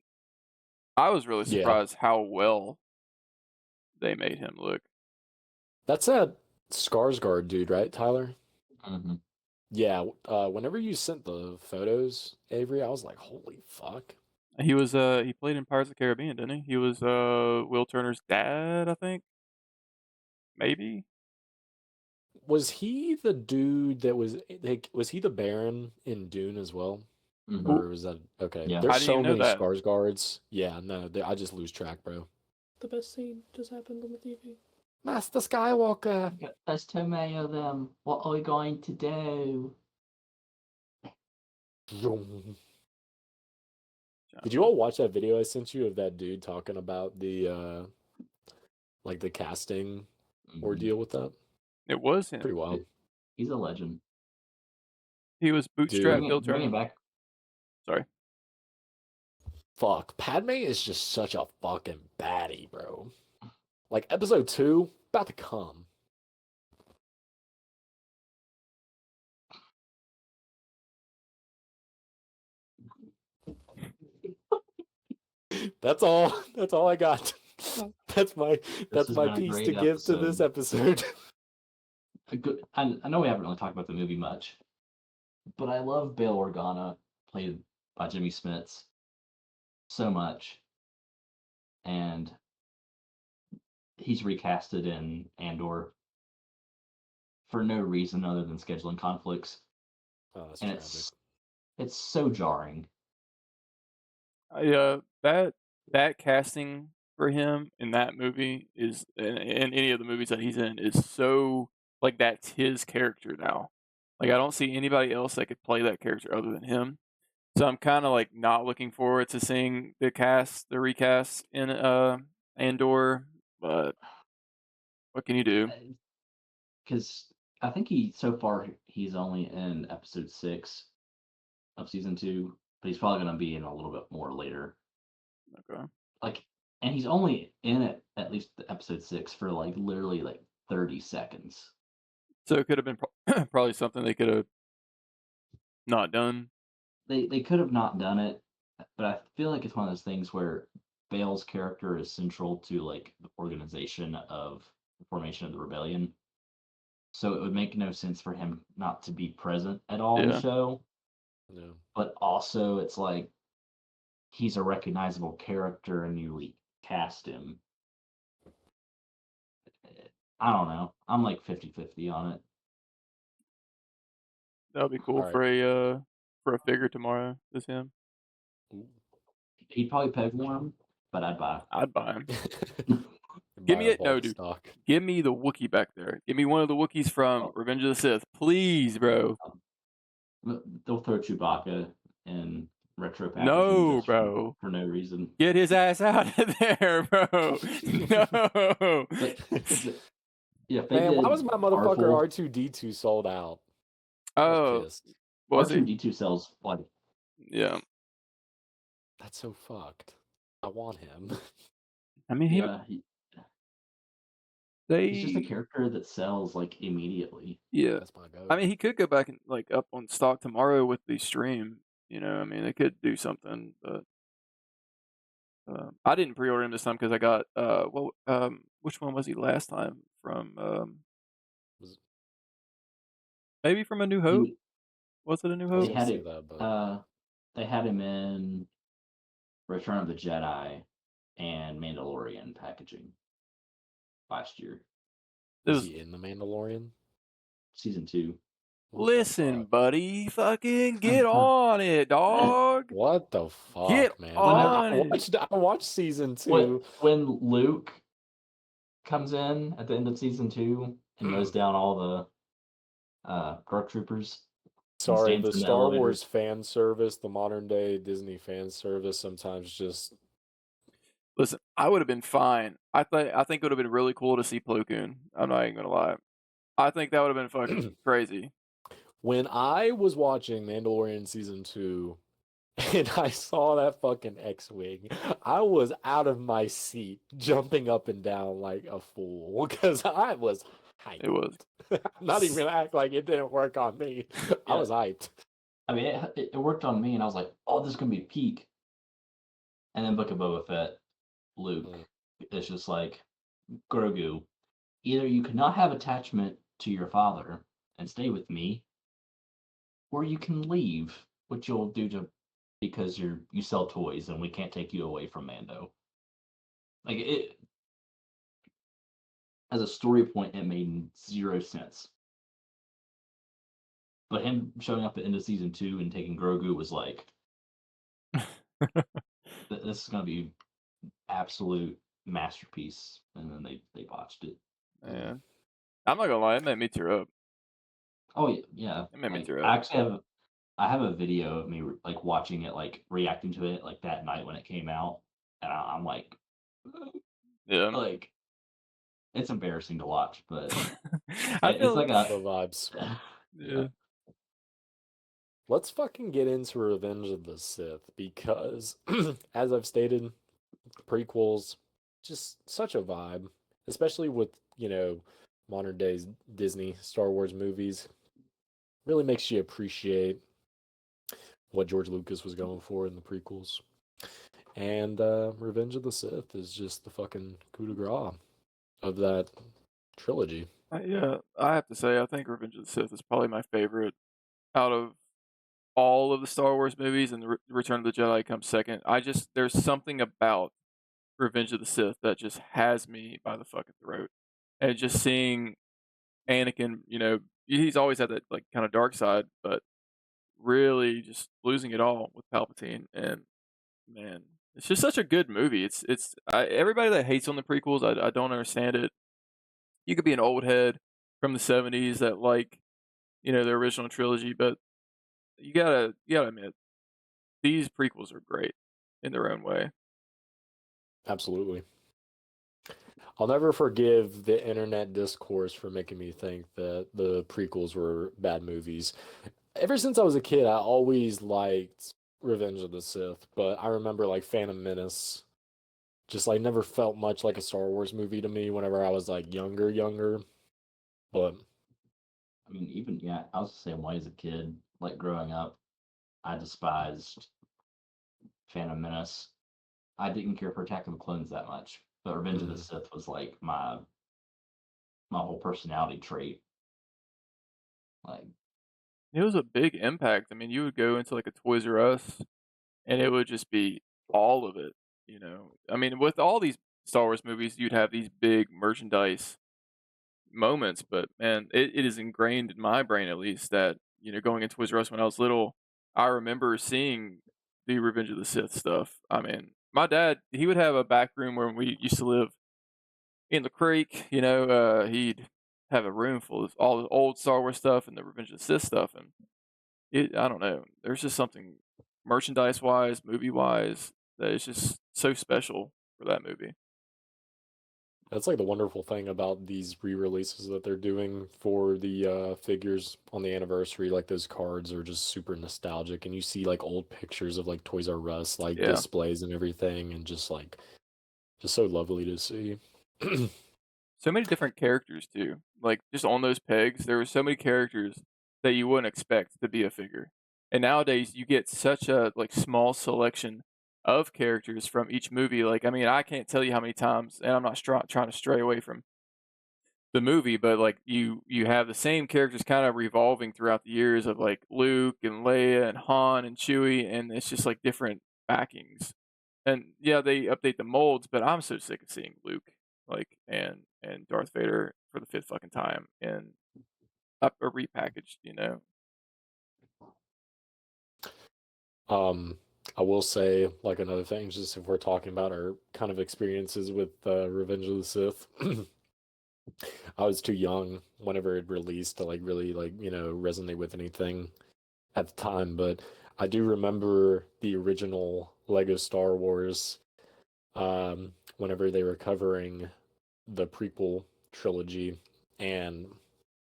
I was really
Yeah.
surprised how well they made him look.
That's that Skarsgård dude, right, Tyler?
Mm-hmm.
Yeah. Whenever you sent the photos, Avery, I was like, holy fuck.
He was he played in Pirates of the Caribbean, didn't he? He was Will Turner's dad, I think. Maybe.
Was he the dude that was like? Was he the Baron in Dune as well?
Mm-hmm.
Or was that okay?
Yeah.
There's
I didn't
so
even know
many
that.
Skarsgårds. Yeah, no, I just lose track, bro.
The best scene just happened on the TV.
Master Skywalker.
There's too many of them. What are we going to do?
Did you all watch that video I sent you of that dude talking about the like the casting ordeal with that?
It was him.
Pretty wild.
He's a legend.
He was bootstrap Will
Bring
Turner.
it back.
Sorry.
Fuck, Padme is just such a fucking baddie, bro. Like episode 2, about to come. That's all. That's all I got. That's my
has been a
piece
great
to give to this episode.
I know we haven't really talked about the movie much, but I love Bail Organa, played by Jimmy Smits, so much. And he's recasted in Andor for no reason other than scheduling conflicts.
Oh, that's
And
tragic.
it's so jarring.
That casting for him in that movie is in any of the movies that he's in is so like that's his character now. Like I don't see anybody else that could play that character other than him. So I'm kind of like not looking forward to seeing the recast in Andor, but what can you do?
Because I think so far he's only in episode 6 of season 2, but he's probably going to be in a little bit more later.
Okay.
Like, and he's only in it at least episode 6 for like literally like 30 seconds.
So it could have been probably something they could have not done.
They could have not done it, but I feel like it's one of those things where Bale's character is central to like the organization of the formation of the rebellion. So it would make no sense for him not to be present at all in the
Yeah.
show.
No.
But also it's like he's a recognizable character and you recast him. I don't know. I'm like 50-50 on it.
That would be cool
All right.
for a figure tomorrow. Is him.
Ooh.
He'd probably peg one, but I'd buy.
I'd buy him.
Give
me it. No, dude.
Stock.
Give me the Wookiee back there. Give me one of the Wookiees from Revenge of the Sith, please, bro.
They'll throw Chewbacca in retro packaging
No,
just
bro.
for no reason.
Get his ass out of there, bro. No.
Yeah, if
Man, why
did
was my motherfucker
Marvel,
R2D2 sold out?
Oh,
pissed.
was he?
R2D2 sells like
Yeah.
That's so fucked. I want him.
I mean,
he's just a character that sells like immediately.
Yeah.
That's my go.
I mean, he could go back and like up on stock tomorrow with the stream. You know, I mean, they could do something, but I didn't pre-order him this time because I got which one was he last time from? Maybe from A New Hope. Was it A New Hope?
They had him in Return of the Jedi and Mandalorian packaging last year.
Is he in The Mandalorian?
Season 2.
Listen, buddy, fucking get on it, dog.
What the fuck,
Get
man?
on
I watched season 2.
When Luke comes in at the end of season 2 and mows down all the dark troopers.
Sorry, the Star Wars fan service, the modern day Disney fan service sometimes just
Listen, I would have been fine. I think it would have been really cool to see Plo Koon. I'm not even gonna lie. I think that would have been fucking crazy.
When I was watching Mandalorian season 2 and I saw that fucking X-Wing, I was out of my seat, jumping up and down like a fool because I was hyped.
It was.
I'm not even gonna act like it didn't work on me. I
Yeah.
was hyped.
I mean, it worked on me, and I was like, "Oh, this is gonna be peak." And then Book of Boba Fett, Luke, it's just like Grogu. Either you cannot have attachment to your father and stay with me, or you can leave, which you'll do to because you sell toys and we can't take you away from Mando. Like it as a story point, it made zero sense. But him showing up at the end of season 2 and taking Grogu was like, this is gonna be absolute masterpiece, and then they botched it.
Yeah. I'm not gonna lie, it made me tear up.
Oh yeah,
It made me
like,
tear
I
up.
actually have a video of me like watching it, like reacting to it, like that night when it came out, and I'm like,
Yeah.
like it's embarrassing to watch, but
I
it's
feel
like
The
a
vibes.
yeah.
Let's fucking get into Revenge of the Sith because, as I've stated, prequels just such a vibe, especially with modern days Disney Star Wars movies. Really makes you appreciate what George Lucas was going for in the prequels. And Revenge of the Sith is just the fucking coup de grace of that trilogy.
Yeah, I have to say, I think Revenge of the Sith is probably my favorite out of all of the Star Wars movies, and Return of the Jedi comes second. There's something about Revenge of the Sith that just has me by the fucking throat, and just seeing Anakin, he's always had that like kind of dark side, but really just losing it all with Palpatine, and man, it's just such a good movie. Everybody that hates on the prequels, I don't understand it. You could be an old head from the '70s that like the original trilogy, but you gotta admit these prequels are great in their own way.
Absolutely. I'll never forgive the internet discourse for making me think that the prequels were bad movies. Ever since I was a kid, I always liked Revenge of the Sith, but I remember like Phantom Menace just like never felt much like a Star Wars movie to me whenever I was like younger. But
I mean, even yeah, I was the same way as a kid. Like growing up, I despised Phantom Menace. I didn't care for Attack of the Clones that much, but Revenge of the Sith was like my whole personality trait. Like,
It was a big impact. I mean, you would go into like a Toys R Us, and it would just be all of it. I mean, with all these Star Wars movies, you'd have these big merchandise moments, but man, it is ingrained in my brain at least that going into Toys R Us when I was little, I remember seeing the Revenge of the Sith stuff. I mean, my dad, he would have a back room where we used to live in the creek. He'd have a room full of all the old Star Wars stuff and the Revenge of the Sith stuff, and I don't know, there's just something merchandise wise, movie wise, that is just so special for that movie.
that's like the wonderful thing about these re-releases that they're doing for the figures on the anniversary. Like those cards are just super nostalgic, and you see like old pictures of like Toys R Us like
Yeah.
displays and everything, and just so lovely to see.
So many different characters too. Like just on those pegs, there were so many characters that you wouldn't expect to be a figure. And nowadays you get such a like small selection of characters from each movie. Like I mean, I can't tell you how many times, and I'm not trying to stray away from the movie, but like you have the same characters kind of revolving throughout the years of like Luke and Leia and Han and Chewie, and it's just like different backings. And yeah, they update the molds, but I'm so sick of seeing Luke like and Darth Vader for the fifth fucking time and a repackaged.
I will say like another thing, just if we're talking about our kind of experiences with Revenge of the Sith. I was too young whenever it released to like really like resonate with anything at the time, but I do remember the original Lego Star Wars whenever they were covering the prequel trilogy, and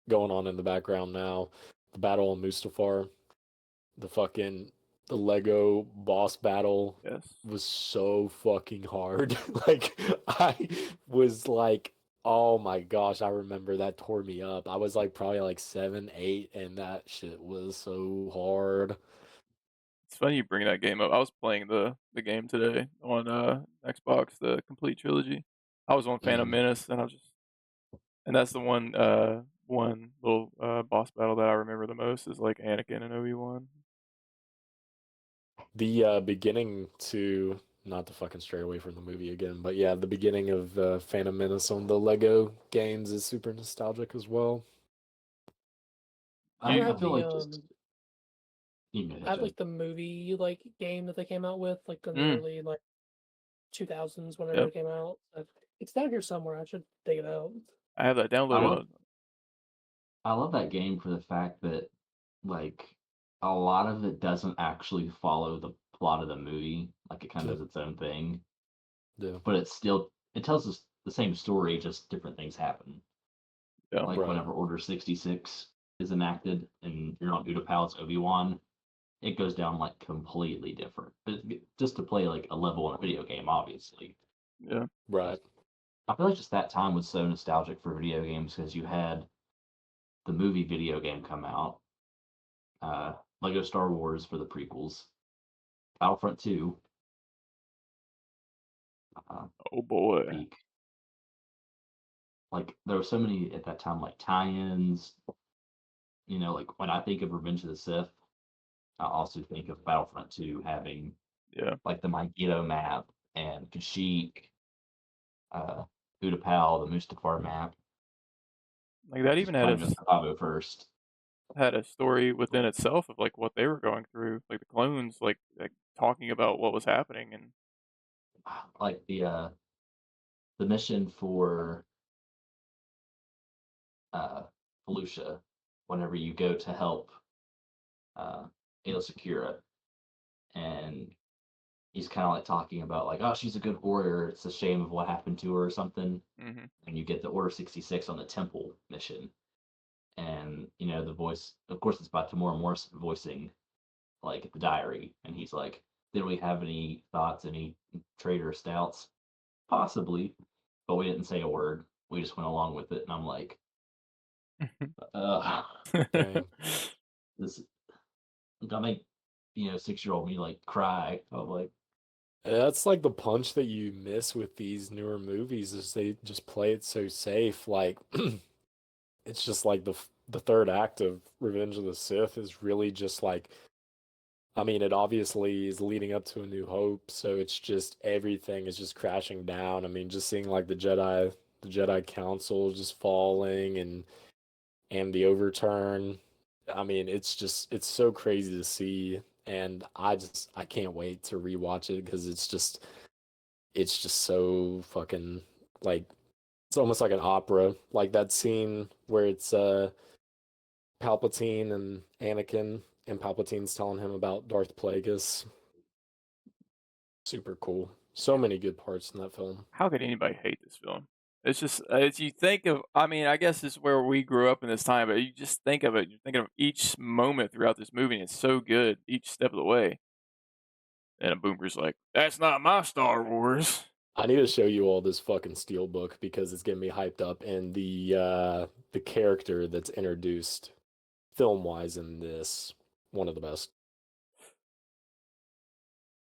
going on in the background now, the Battle of Mustafar, the Lego boss battle
Yes.
was so fucking hard. Like, I was like, oh my gosh, I remember that tore me up. I was like probably like 7, 8, and that shit was so hard.
It's funny you bring that game up. I was playing the game today on Xbox, the complete trilogy. I was on Phantom
Mhm.
Menace, and that's the one little boss battle that I remember the most is like Anakin and Obi-Wan.
The beginning to, not to fucking stray away from the movie again, but yeah, the beginning of Phantom Menace on the Lego games is super nostalgic as well.
I
You-
had
I feel
the
like just you can go
I
ahead,
had
Joe.
like the movie like game that they came out with like in the
Mm.
early like 2000s whenever
Yep.
it came out. It's down here somewhere. I should dig it out.
I have that
I
downloaded
love
on.
I love that game for the fact that like a lot of it doesn't actually follow the plot of the movie. Like it kind of
Yeah.
does its own thing,
Yeah.
but it tells us the same story, just different things happen.
Yeah.
Like
Right.
whenever Order 66 is enacted and you're on Utapau as Obi-Wan, it goes down like completely different. But just to play like a level in a video game, obviously.
Yeah.
Right.
I feel like just that time was so nostalgic for video games because you had the movie video game come out, Lego Star Wars for the prequels, Battlefront 2, uh,
Oh boy.
peak. Like there were so many at that time, like tie-ins. You know, like when I think of Revenge of the Sith, I also think of Battlefront 2 having
Yeah.
like the Megiddo map and Kashyyyk, uh, Utapau, the Mustafar map,
Like that
which is
even had
claiming Bravo first.
a story within itself of like what they were going through, like the clones, like talking about what was happening, and
Like the mission for Felucia, whenever you go to help Ayla Secura, and he's kind of like talking about like, oh, she's a good warrior. It's a shame of what happened to her or something.
mm-hmm.
And you get the Order 66 on the Temple mission, and you know the voice. Of course, it's by Tamora Morrison voicing like the diary, and he's like, "Did we have any thoughts, any traitor stouts? Possibly, but we didn't say a word. We just went along with it." And I'm like,
Dang.
this gonna make 6-year-old me like cry. I'm like,
That's like the punch that you miss with these newer movies is they just play it so safe. Like it's just like the third act of Revenge of the Sith is really just like, I mean, it obviously is leading up to A New Hope, so it's just everything is just crashing down. I mean, just seeing like the Jedi Council just falling and the overturn. I mean, it's so crazy to see, and I can't wait to rewatch it because it's just so fucking like it's almost like an opera. Like that scene where it's Palpatine and Anakin, and Palpatine's telling him about Darth Plagueis. Super cool. So many good parts in that film.
How could anybody hate this film? It's just as you think of. I mean, I guess it's where we grew up in this time, but you just think of it. You're thinking of each moment throughout this movie, and it's so good each step of the way. And a boomer's like, "That's not my Star Wars."
I need to show you all this fucking steelbook because it's getting me hyped up, and the character that's introduced film wise in this, one of the best.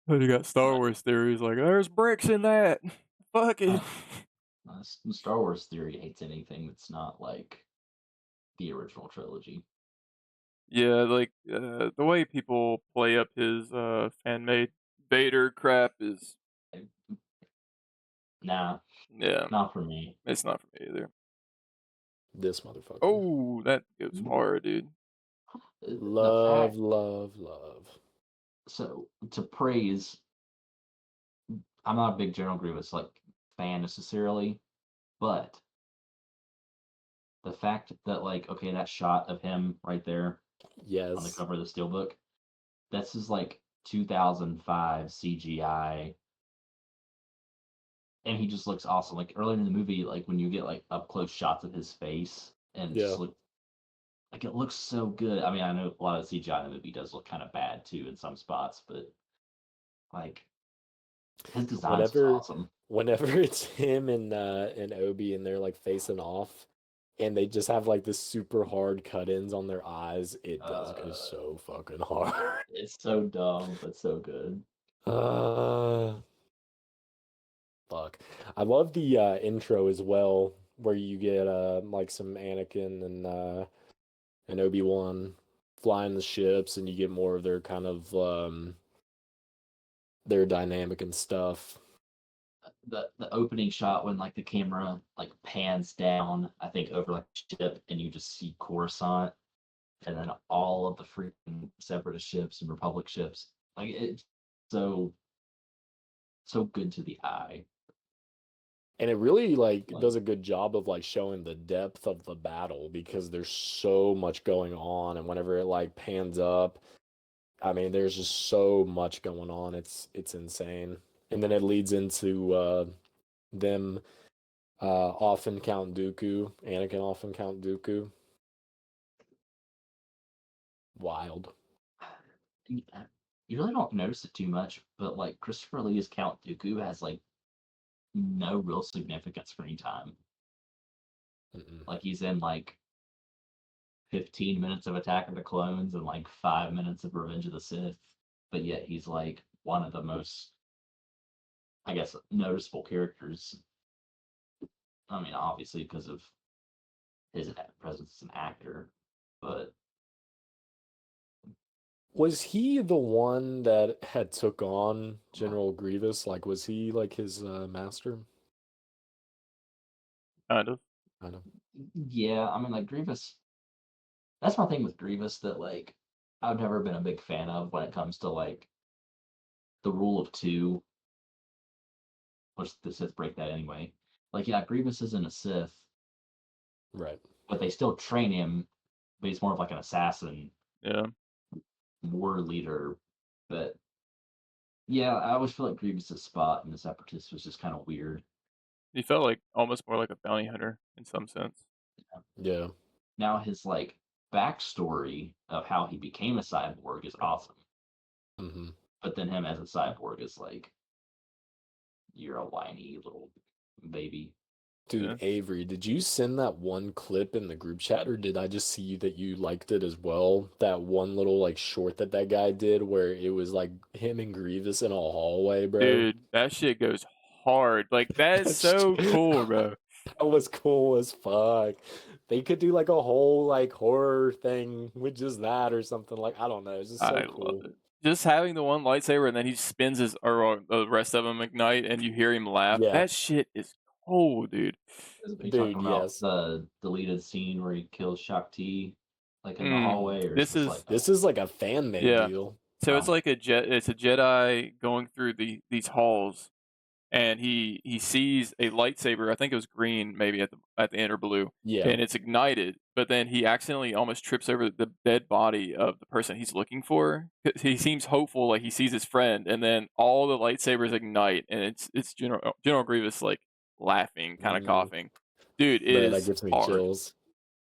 And you got Star
uh,
Wars theories like, "There's bricks in that." Fuck it.
Star Wars theory hates anything that's not like the original trilogy.
Yeah, like the way people play up his fan-made Vader crap is,
Nah,
yeah,
not for me.
it's not for me either.
This motherfucker.
Oh, that goes hard, dude.
The
Love,
fact,
love, love.
so to praise, I'm not a big General Grievous like fan necessarily, but the fact that like okay, that shot of him right there on the
Yes.
cover of the steelbook, this is like 2005 CGI and he just looks awesome. Like earlier in the movie, like when you get like up close shots of his face, and
Yeah.
just look like it looks so good. I mean, I know a lot of CGI in the movie does look kind of bad too in some spots, but like his design's awesome.
Whenever it's him and Obi and they're like facing off, and they just have like this super hard cut-ins on their eyes, it does go so fucking hard.
It's so dumb, but so good.
Fuck. I love the intro as well, where you get like some Anakin and Obi-Wan flying the ships, and you get more of their kind of their dynamic and stuff.
The opening shot when like the camera like pans down, I think over like the ship, and you just see Coruscant, and then all of the freaking Separatist ships and Republic ships. Like it's so good to the eye.
And it really like does a good job of like showing the depth of the battle, because there's so much going on, and whenever it like pans up, I mean, there's just so much going on. It's insane. And then it leads into them often Count Dooku, Anakin often Count Dooku. Wild.
You really don't notice it too much, but like Christopher Lee's Count Dooku has like no real significant screen time. Like he's in like 15 minutes of Attack of the Clones and like 5 minutes of Revenge of the Sith, but yet he's like one of the most, I guess, noticeable characters. I mean, obviously because of his presence as an actor, but
was he the one that had took on General Grievous? Like, was he like his master?
Kind of.
Yeah, I mean, like Grievous. That's my thing with Grievous that like I've never been a big fan of when it comes to like the rule of two, which the Sith break that anyway. Like, yeah, Grievous isn't a Sith,
right?
But they still train him, but he's more of like an assassin,
Yeah.
war leader. But yeah, I always feel like Grievous's spot in the Separatists was just kind of weird.
He felt like almost more like a bounty hunter in some sense.
Yeah.
Now his like backstory of how he became a cyborg is awesome. But then him as a cyborg is like, you're a whiny little baby.
Dude,
Yeah.
Avery, did you send that one clip in the group chat, or did I just see that you liked it as well? That one little like short that guy did where it was like him and Grievous in a hallway, bro.
Dude, that shit goes hard. Like that's so cool, bro.
That was cool as fuck. They could do like a whole like horror thing with just that or something, like I don't know. It's just so cool.
Love it. Just having the one lightsaber and then he spins his, or the rest of them ignite, and you hear him laugh.
Yeah.
That shit is cool, dude.
Dude, yes. The deleted scene where he kills Shakti, like in the hallway, or
this
is like a fan made deal.
So it's like it's a Jedi going through these halls, and he sees a lightsaber. I think it was green, maybe at the end, or blue.
Yeah.
And it's ignited, but then he accidentally almost trips over the dead body of the person he's looking for. He seems hopeful, like he sees his friend, and then all the lightsabers ignite, and it's General Grievous like laughing, kind of coughing. Dude,
that gives me chills.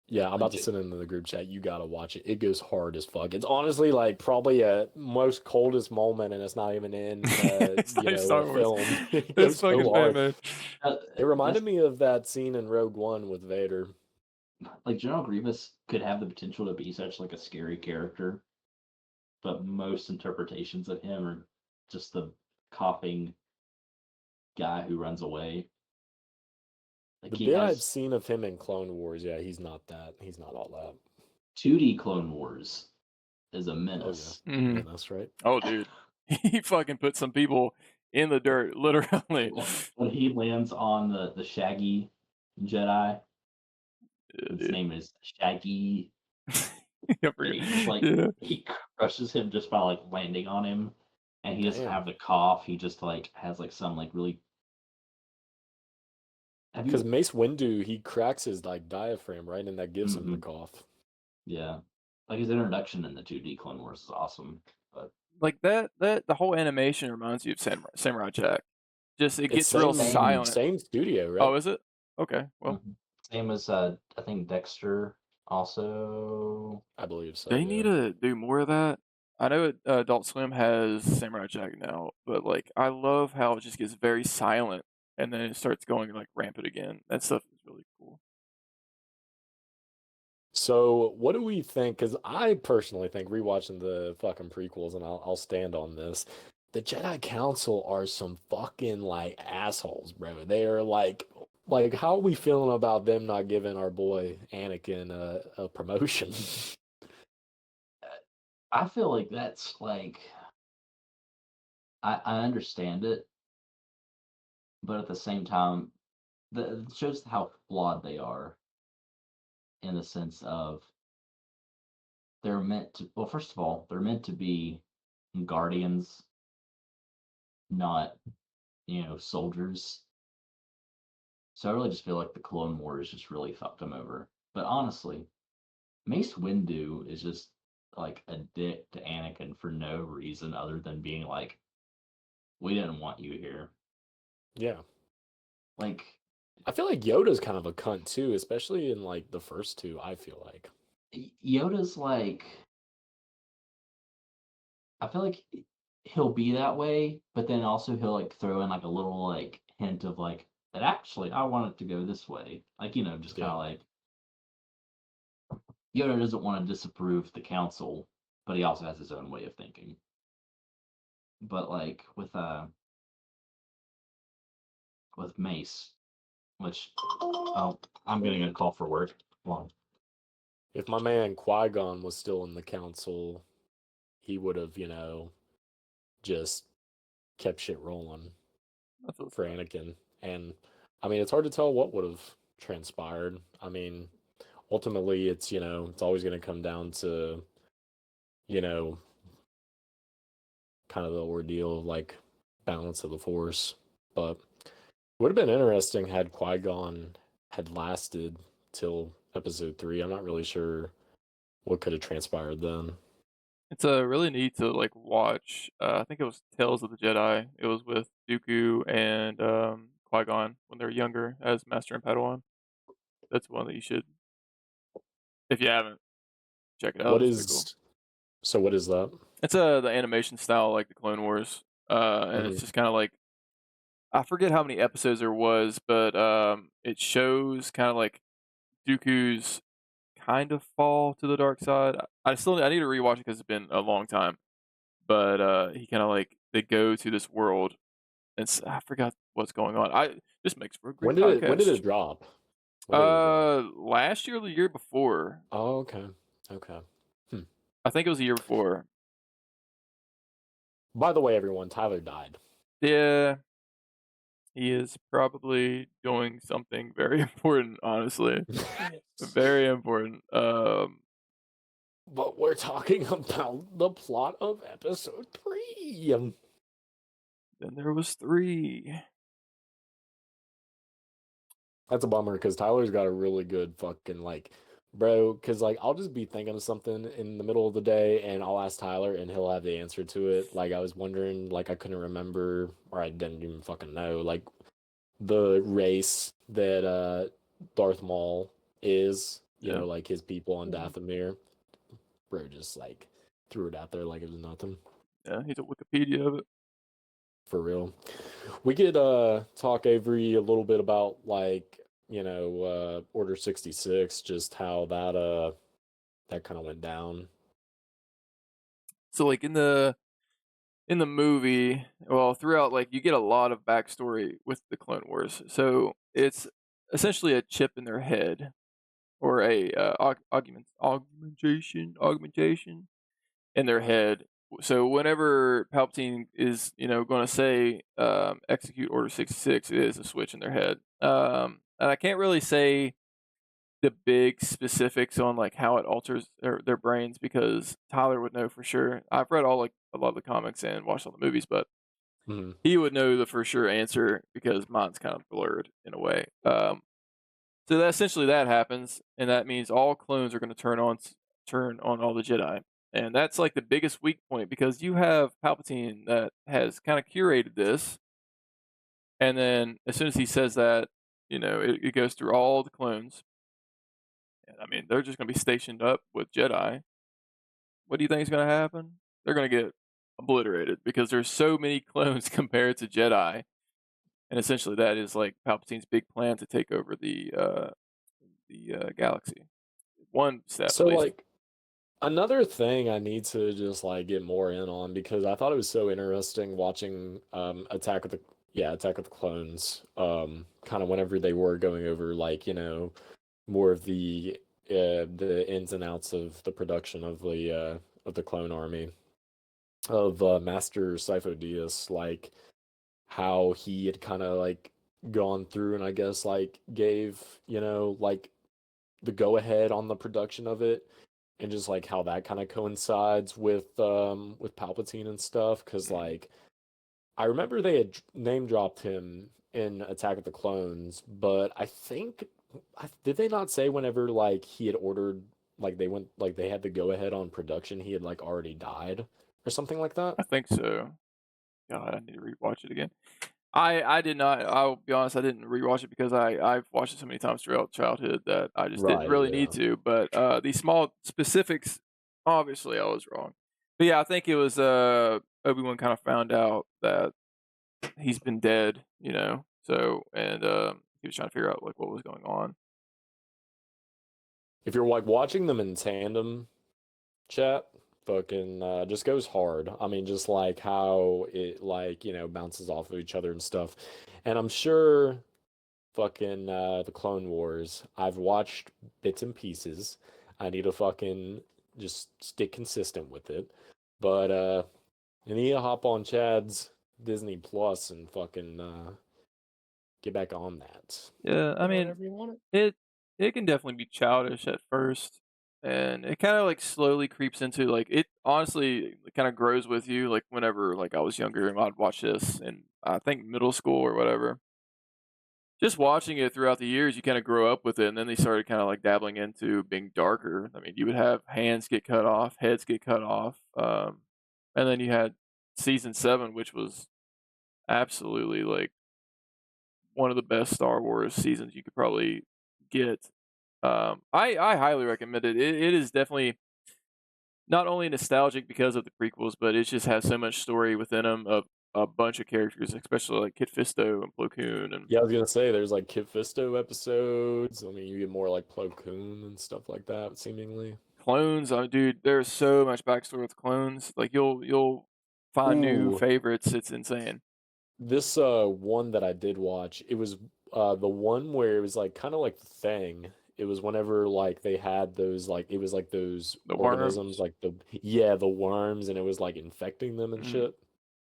Yeah, I'm about to send it into the group chat. You gotta watch it. It goes hard as fuck. It's honestly like probably a most coldest moment, and it's not even in film. It goes so hard. Man. It reminded me of that scene in Rogue One with Vader.
Like General Grievous could have the potential to be such like a scary character, but most interpretations of him are just the coughing guy who runs away.
Like the bit I've seen of him in Clone Wars, yeah, he's not that. He's not all that.
2D Clone Wars is a menace.
Oh, yeah. Menace, right?
Oh, dude. He fucking put some people in the dirt, literally.
When he lands on the Shaggy Jedi, his name is Shaggy. He crushes him just by like landing on him, and he doesn't have the cough. He just like has like some like really.
Because Mace Windu, he cracks his like diaphragm, right, and that gives him the cough.
Yeah, like his introduction in the 2D Clone Wars is awesome. But
like that the whole animation reminds you of Samurai Jack. just it
It's
gets real
same-
silent.
Same studio, right?
Oh, is it? Okay, well,
Mhm. Same as I think Dexter also.
I believe so.
they
yeah.
need to do more of that. I know Adult Swim has Samurai Jack now, but like I love how it just gets very silent and then it starts going like rampant again. That stuff is really cool.
So, what do we think? Because I personally think rewatching the fucking prequels, and I'll stand on this. The Jedi Council are some fucking like assholes, bro. They are like how are we feeling about them not giving our boy Anakin a promotion?
I feel like that's like I understand it, but at the same time, it shows how flawed they are in the sense of they're meant to. Well, first of all, they're meant to be guardians, not soldiers. So I really just feel like the Clone Wars just really fucked them over. But honestly, Mace Windu is just like a dick to Anakin for no reason other than being like, "We didn't want you here."
Yeah.
Like,
I feel like Yoda's kind of a cunt too, especially in like the first two, I feel like.
Yoda's like, I feel like he'll be that way, but then also he'll like throw in like a little like hint of like that actually I want it to go this way. Like, just kind
Yeah.
of like Yoda doesn't want to disapprove the council, but he also has his own way of thinking. But like with Mace, which I'm getting a call for work. Hold on.
If my man Qui-Gon was still in the council, he would have, just kept shit rolling
That's what's
for
up.
Anakin. And I mean, it's hard to tell what would have transpired. I mean, ultimately, it's it's always going to come down to kind of the ordeal of like balance of the Force. But it would have been interesting had Qui-Gon had lasted till Episode 3. I'm not really sure what could have transpired then.
It's really neat to like watch. I think it was Tales of the Jedi. It was with Dooku and Qui-Gon when they were younger as Master and Padawan. That's one that you should, if you haven't, check it out.
What
It's pretty cool.
is so? What is that?
It's the animation style like the Clone Wars, and it's just kind of like I forget how many episodes there was, but it shows kind of like Dooku's kind of fall to the dark side. I need to rewatch it because it's been a long time. But he kind of like they go to this world, and I forgot what's going on. This makes for a great podcast.
When did it drop? When did it drop?
Last year or the year before.
Oh, okay. Okay.
I think it was the year before.
By the way, everyone, Tyler died.
Yeah, he is probably doing something very important. Honestly,
Yes.
very important.
But we're talking about the plot of Episode 3.
Then there was 3.
That's a bummer because Tyler's got a really good fucking like, bro. Because like I'll just be thinking of something in the middle of the day and I'll ask Tyler and he'll have the answer to it. Like I was wondering, like I couldn't remember or I didn't even fucking know like the race that Darth Maul is. You
Yeah.
know, like his people on
Mhm.
Dathomir. Bro, just like threw it out there like it was nothing.
Yeah, he's a Wikipedia of it.
For real. We could talk Avery a little bit about like, Order 66, just how that kind of went down.
So like in the movie, well, throughout like you get a lot of backstory with the Clone Wars. So it's essentially a chip in their head, or a augmentation in their head. So whenever Palpatine is going to say execute Order 66, it is a switch in their head. And I can't really say the big specifics on like how it alters their brains because Tyler would know for sure. I've read all like a lot of the comics and watched all the movies, but
Mhm.
he would know the for sure answer because mine's kind of blurred in a way. So that essentially that happens, and that means all clones are going to turn on all the Jedi, and that's like the biggest weak point because you have Palpatine that has kind of curated this, And then as soon as he says that, it goes through all the clones. And I mean, they're just going to be stationed up with Jedi. What do you think is going to happen? They're going to get obliterated because there's so many clones compared to Jedi. And essentially, that is like Palpatine's big plan to take over the galaxy. One step,
So
at least.
like another thing I need to just like get more in on, because I thought it was so interesting watching Attack of the Clones, kind of whenever they were going over like, more of the ins and outs of the production of the clone army of Master Sifo Dyas, like how he had kind of like gone through and I guess like gave, like the go ahead on the production of it, and just like how that kind of coincides with Palpatine and stuff, cuz like I remember they had name dropped him in Attack of the Clones, but I think did they not say whenever like he had ordered, like they had the go ahead on production, he had like already died or something like that?
I think so. God, I need to rewatch it again. I did not. I'll be honest. I didn't rewatch it because I've watched it so many times throughout childhood that I just didn't
Right,
really
yeah.
need to. But these small specifics, obviously, I was wrong. But yeah, I think it was Obi-Wan kind of found out that he's been dead, So and he was trying to figure out like what was going on.
If you're like watching them in tandem, chat fucking just goes hard. I mean, just like how it like, bounces off of each other and stuff. And I'm sure fucking the Clone Wars, I've watched bits and pieces. I need to fucking just stick consistent with it. But I need to hop on Chad's Disney Plus and fucking get back on that.
Yeah, I mean,
whenever you want
it can definitely be childish at first, and it kind of like slowly creeps into like it. Honestly, kind of grows with you. Like whenever like I was younger and I'd watch this, and I think middle school or whatever. Just watching it throughout the years, you kind of grow up with it, and then they started kind of like dabbling into being darker. I mean, you would have hands get cut off, heads get cut off, and then you had season 7, which was absolutely like one of the best Star Wars seasons you could probably get. I highly recommend it. It is definitely not only nostalgic because of the prequels, but it just has so much story within them of a bunch of characters, especially like Kit Fisto and Plo Koon. And
Yeah, I was gonna say there's like Kit Fisto episodes. I mean, you get more like Plo Koon and stuff like that, seemingly.
clones, dude, there's so much backstory with clones. Like you'll find new
Ooh,
favorites. It's insane.
this one that I did watch, it was the one where it was like kind of like the thing. It was whenever like they had those like it was like those
The
organisms
worms.
like the worms, and it was like infecting them and
Mhm.
shit.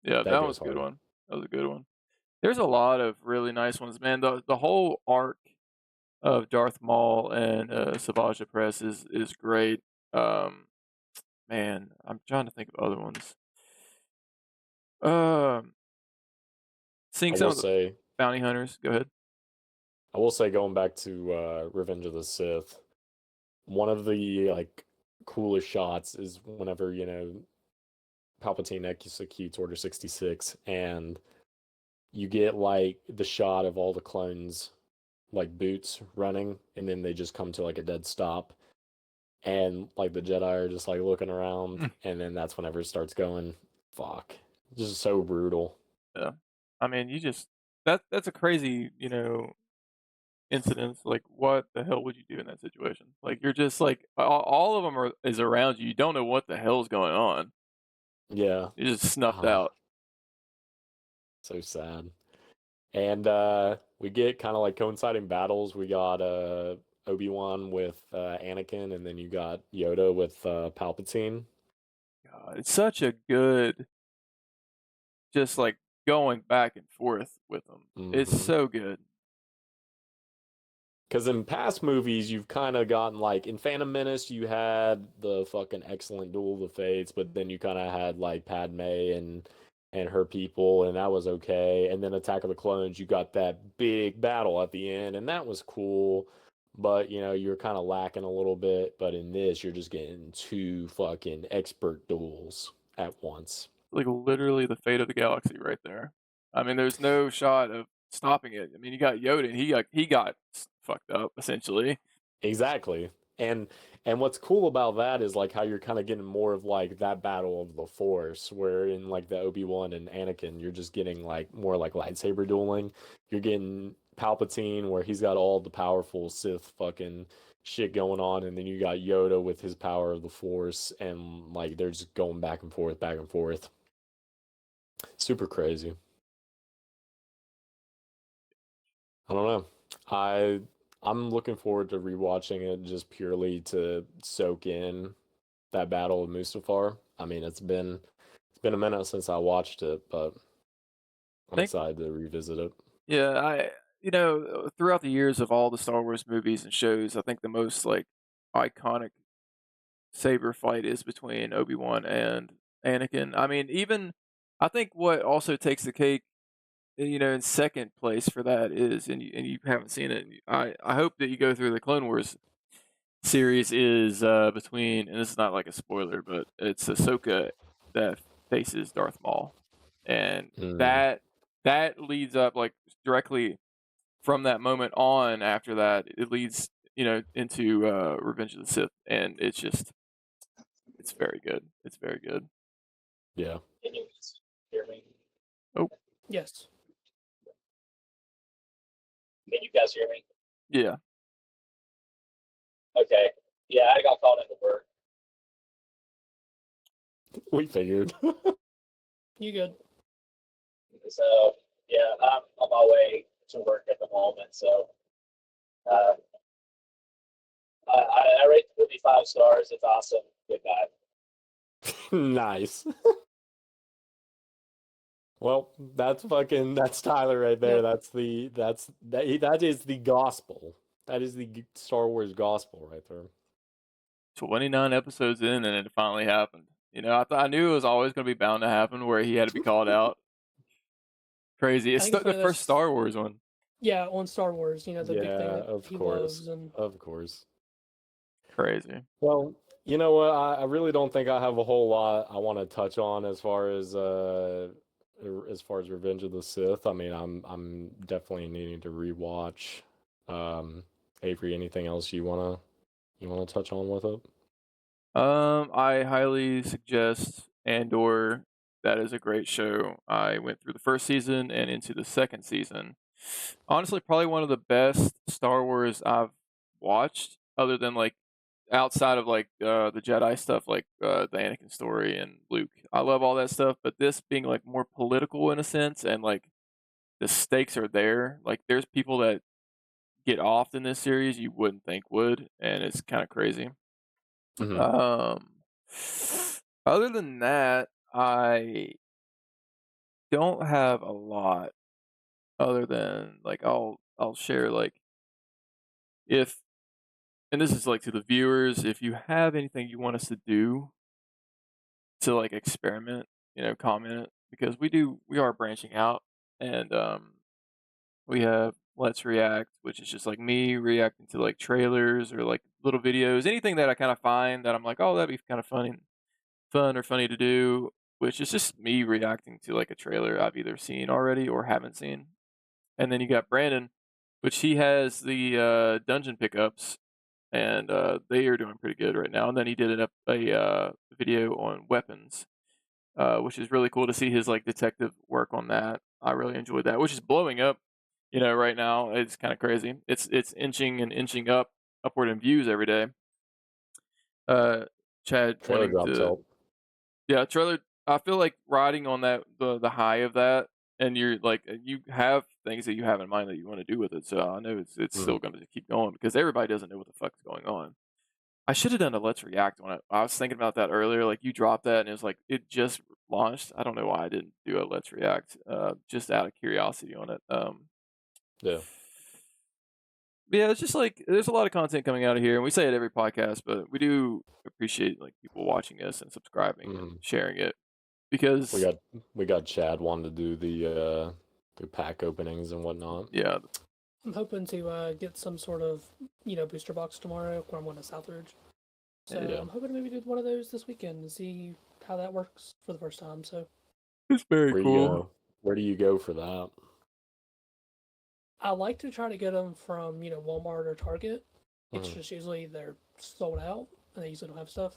Yeah,
That
that was
goes
a good
hard.
one. That was a good one. There's a lot of really nice ones, man. The whole arc of Darth Maul and Savage Press is great. Um, Man, I'm trying to think of other ones. Um,
I
seeing some
will
of the
say,
bounty hunters. Go ahead.
going back to Revenge of the Sith, one of the like coolest shots is whenever, Palpatine executes Order 66, and you get like the shot of all the clones like boots running, and then they just come to like a dead stop, and like the Jedi are just like looking around, and then that's whenever it starts going. Fuck, just so brutal.
Yeah, I mean, you just that's a crazy, incident. Like, what the hell would you do in that situation? Like, you're just like all of them is around you. You don't know what the hell's going on.
Yeah.
You're just snuffed
Ah,
out.
so sad. And we get kind of like coinciding battles. We got Obi-Wan with Anakin, and then you got Yoda with Palpatine.
God, it's such a good, just like going back and forth with them. It's
Mm-hmm.
so good.
Because in past movies, you've kind of gotten like in Phantom Menace, you had the fucking excellent Duel of the Fates, but then you kind of had like Padme and her people, and that was okay. And then Attack of the Clones, you got that big battle at the end, and that was cool. But you're kind of lacking a little bit. But in this, you're just getting two fucking expert duels at once.
Like literally the fate of the galaxy right there. I mean, there's no shot of stopping it. I mean, you got Yoda, and he got fucked up essentially.
Exactly. And what's cool about that is like how you're kind of getting more of like that battle of the Force, where in like the Obi-Wan and Anakin, you're just getting like more like lightsaber dueling. You're getting Palpatine where he's got all the powerful Sith fucking shit going on, and then you got Yoda with his power of the Force, and like they're just going back and forth, back and forth. Super crazy. I don't know. I'm looking forward to rewatching it just purely to soak in that battle of Mustafar. I mean, it's been a minute since I watched it, but I'm
Think
excited to revisit it.
Yeah, throughout the years of all the Star Wars movies and shows, I think the most like iconic saber fight is between Obi-Wan and Anakin. I mean, even I think what also takes the cake, in second place for that is, and you haven't seen it. I hope that you go through the Clone Wars series is between, and this is not like a spoiler, but it's Ahsoka that faces Darth Maul, and
Mm.
that leads up like directly from that moment on. After that, it leads into Revenge of the Sith, and it's very good. It's very good.
Yeah.
Can you hear me?
Oh
Yes.
Can you guys hear me?
yeah,
Okay. Yeah, I got called into work.
We figured.
You good?
So, yeah, I'm on my way to work at the moment. So, uh, I rate the movie 5 stars. It's awesome. Goodbye.
Nice. Well, that's Tyler right there.
Yep.
That is the gospel. That is the Star Wars gospel right there.
29 episodes in, and it finally happened. I knew it was always going to be bound to happen where he had to be called out. Crazy. It's
I think
the
it's
first Star Wars one.
Yeah, on Star Wars, the big thing
Yeah,
that
of
he
course.
loves, and
Of course.
Crazy.
Well, you know what? I really don't think I have a whole lot I want to touch on as far as Revenge of the Sith. I mean, I'm definitely needing to rewatch. Avery, anything else you wanna touch on with it?
I highly suggest Andor. That is a great show. I went through the first season and into the second season. Honestly, probably one of the best Star Wars I've watched, other than like outside of like the Jedi stuff, like the Anakin story and Luke. I love all that stuff, but this being like more political in a sense, and like the stakes are there. Like there's people that get off in this series you wouldn't think would, and it's kind of crazy.
Mhm.
Other than that, I don't have a lot other than like I'll share like if, and this is like to the viewers, if you have anything you want us to do to like experiment, comment, because we are branching out, and we have Let's React, which is just like me reacting to like trailers or like little videos, anything that I kind of find that I'm like, oh, that'd be kind of fun or funny to do, which is just me reacting to like a trailer I've either seen already or haven't seen. And then you got Brandon, which he has the dungeon pickups, and they are doing pretty good right now. And then he did a video on weapons, which is really cool to see his like detective work on that. I really enjoyed that, which is blowing up. Right now it's kind of crazy. It's inching up upward in views every day. Chad
Trailer
pointing
dropped
to
out.
yeah, trailer. I feel like riding on that the high of that, and you're like you have things that you have in mind that you want to do with it. So I know it's still going to keep going because everybody doesn't know what the fuck's going on. I should have done a Let's React on it. I was thinking about that earlier. Like you dropped that, and it was like it just launched. I don't know why I didn't do a Let's React, just out of curiosity on it.
Yeah.
Yeah, it's just like there's a lot of content coming out of here, and we say it every podcast, but we do appreciate like people watching us and subscribing and sharing it because
We got Chad wanting to do the pack openings and whatnot.
yeah,
I'm hoping to get some sort of booster box tomorrow when I'm going to Southridge. So
Yeah.
I'm hoping to maybe do one of those this weekend and see how that works for the first time. So
it's very
Where do you
cool.
go? Where do you go for that?
I like to try to get them from Walmart or Target. It's
Mhm.
just usually they're sold out and they usually don't have stuff.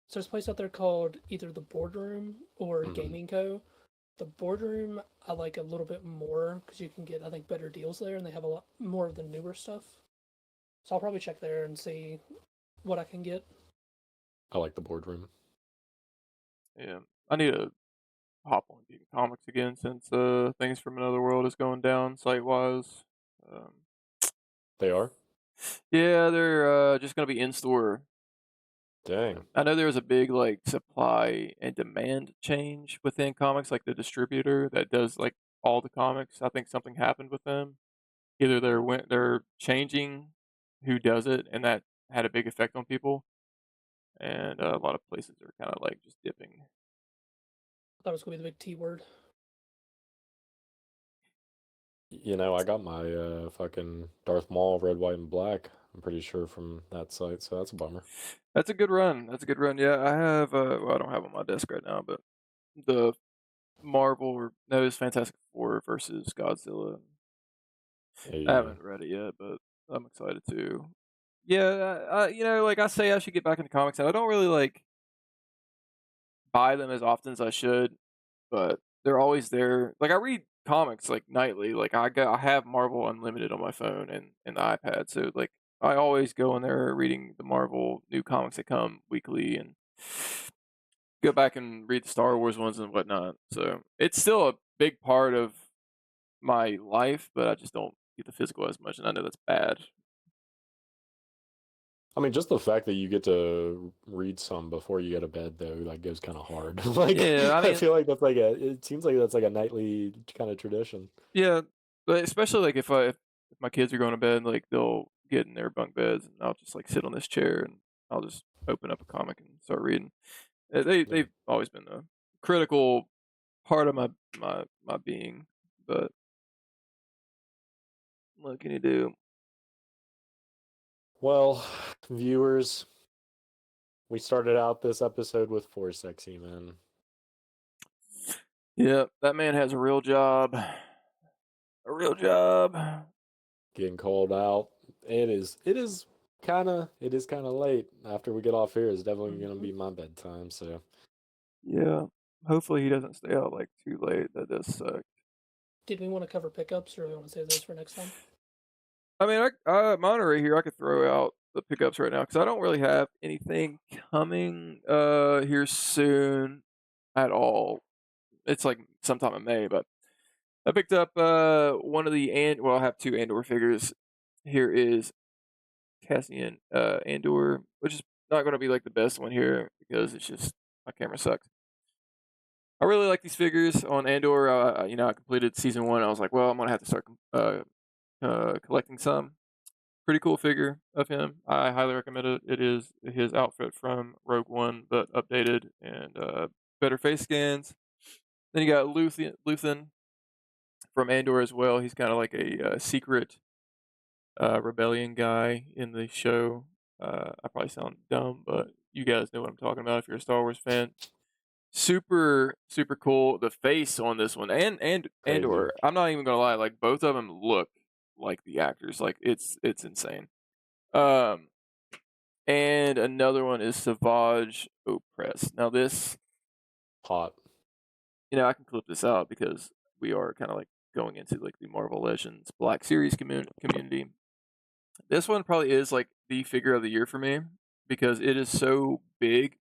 So there's a place out there called either the Boardroom or
Mhm.
Gaming Co. The Boardroom I like a little bit more because you can get I think better deals there and they have a lot more of the newer stuff. So I'll probably check there and see what I can get.
I like the Boardroom.
Yeah, I need to hop on Geek Comics again since Things from Another World is going down site wise. Um,
They are?
yeah, they're just gonna be in store.
Dang.
I know there was a big like supply and demand change within comics, like the distributor that does like all the comics. I think something happened with them. Either they're changing who does it, and that had a big effect on people. And a lot of places are kind of like just dipping.
I thought it was gonna be the big T word.
I got my fucking Darth Maul red, white, and black. I'm pretty sure from that site, so that's a bummer.
That's a good run. That's a good run. Yeah, I have. Well, I don't have it on my desk right now, but the it's Fantastic Four versus Godzilla. I haven't read it yet, but I'm excited to. Yeah, like I say, I should get back into comics, and I don't really like buy them as often as I should, but they're always there. Like I read comics like nightly. Like I have Marvel Unlimited on my phone and the iPad, so like I always go in there reading the Marvel new comics that come weekly and go back and read the Star Wars ones and whatnot. So it's still a big part of my life, but I just don't get the physical as much, and I know that's bad.
I mean, just the fact that you get to read some before you go to bed, though, like goes kind of hard. Like,
Yeah, I
I
mean,
feel like it seems like that's like a nightly kind of tradition.
yeah, but especially like if my kids are going to bed, like they'll get in their bunk beds, and I'll just like sit on this chair and I'll just open up a comic and start reading. They've always been a critical part of my being, but what can you do?
Well, viewers, we started out this episode with 4 sexy men.
Yeah, that man has a real job. A real job.
Getting called out. It is kind of late. After we get off here, it's definitely going to be my bedtime, so
Yeah. Hopefully he doesn't stay out like too late. That does suck.
Did we want to cover pickups or do we want to save those for next time?
I mean, mine are right here. I could throw out the pickups right now because I don't really have anything coming here soon at all. It's like sometime in May, but I picked up one of the I have 2 Andor figures. Here is Cassian Andor, which is not going to be like the best one here because it's just my camera sucks. I really like these figures on Andor. I completed season 1. I was like, well, I'm gonna have to start collecting some. Pretty cool figure of him. I highly recommend it. It is his outfit from Rogue One, but updated and better face scans. Then you got Luthen from Andor as well. He's kind of like a secret rebellion guy in the show. I probably sound dumb, but you guys know what I'm talking about if you're a Star Wars fan. Super, super cool. The face on this one and
Crazy.
Andor. I'm not even gonna lie. Like both of them look like the actors. Like it's insane. And another one is Savage Opress. Now this,
hot.
I can clip this out because we are kind of like going into like the Marvel Legends Black Series community. This one probably is like the figure of the year for me because it is so big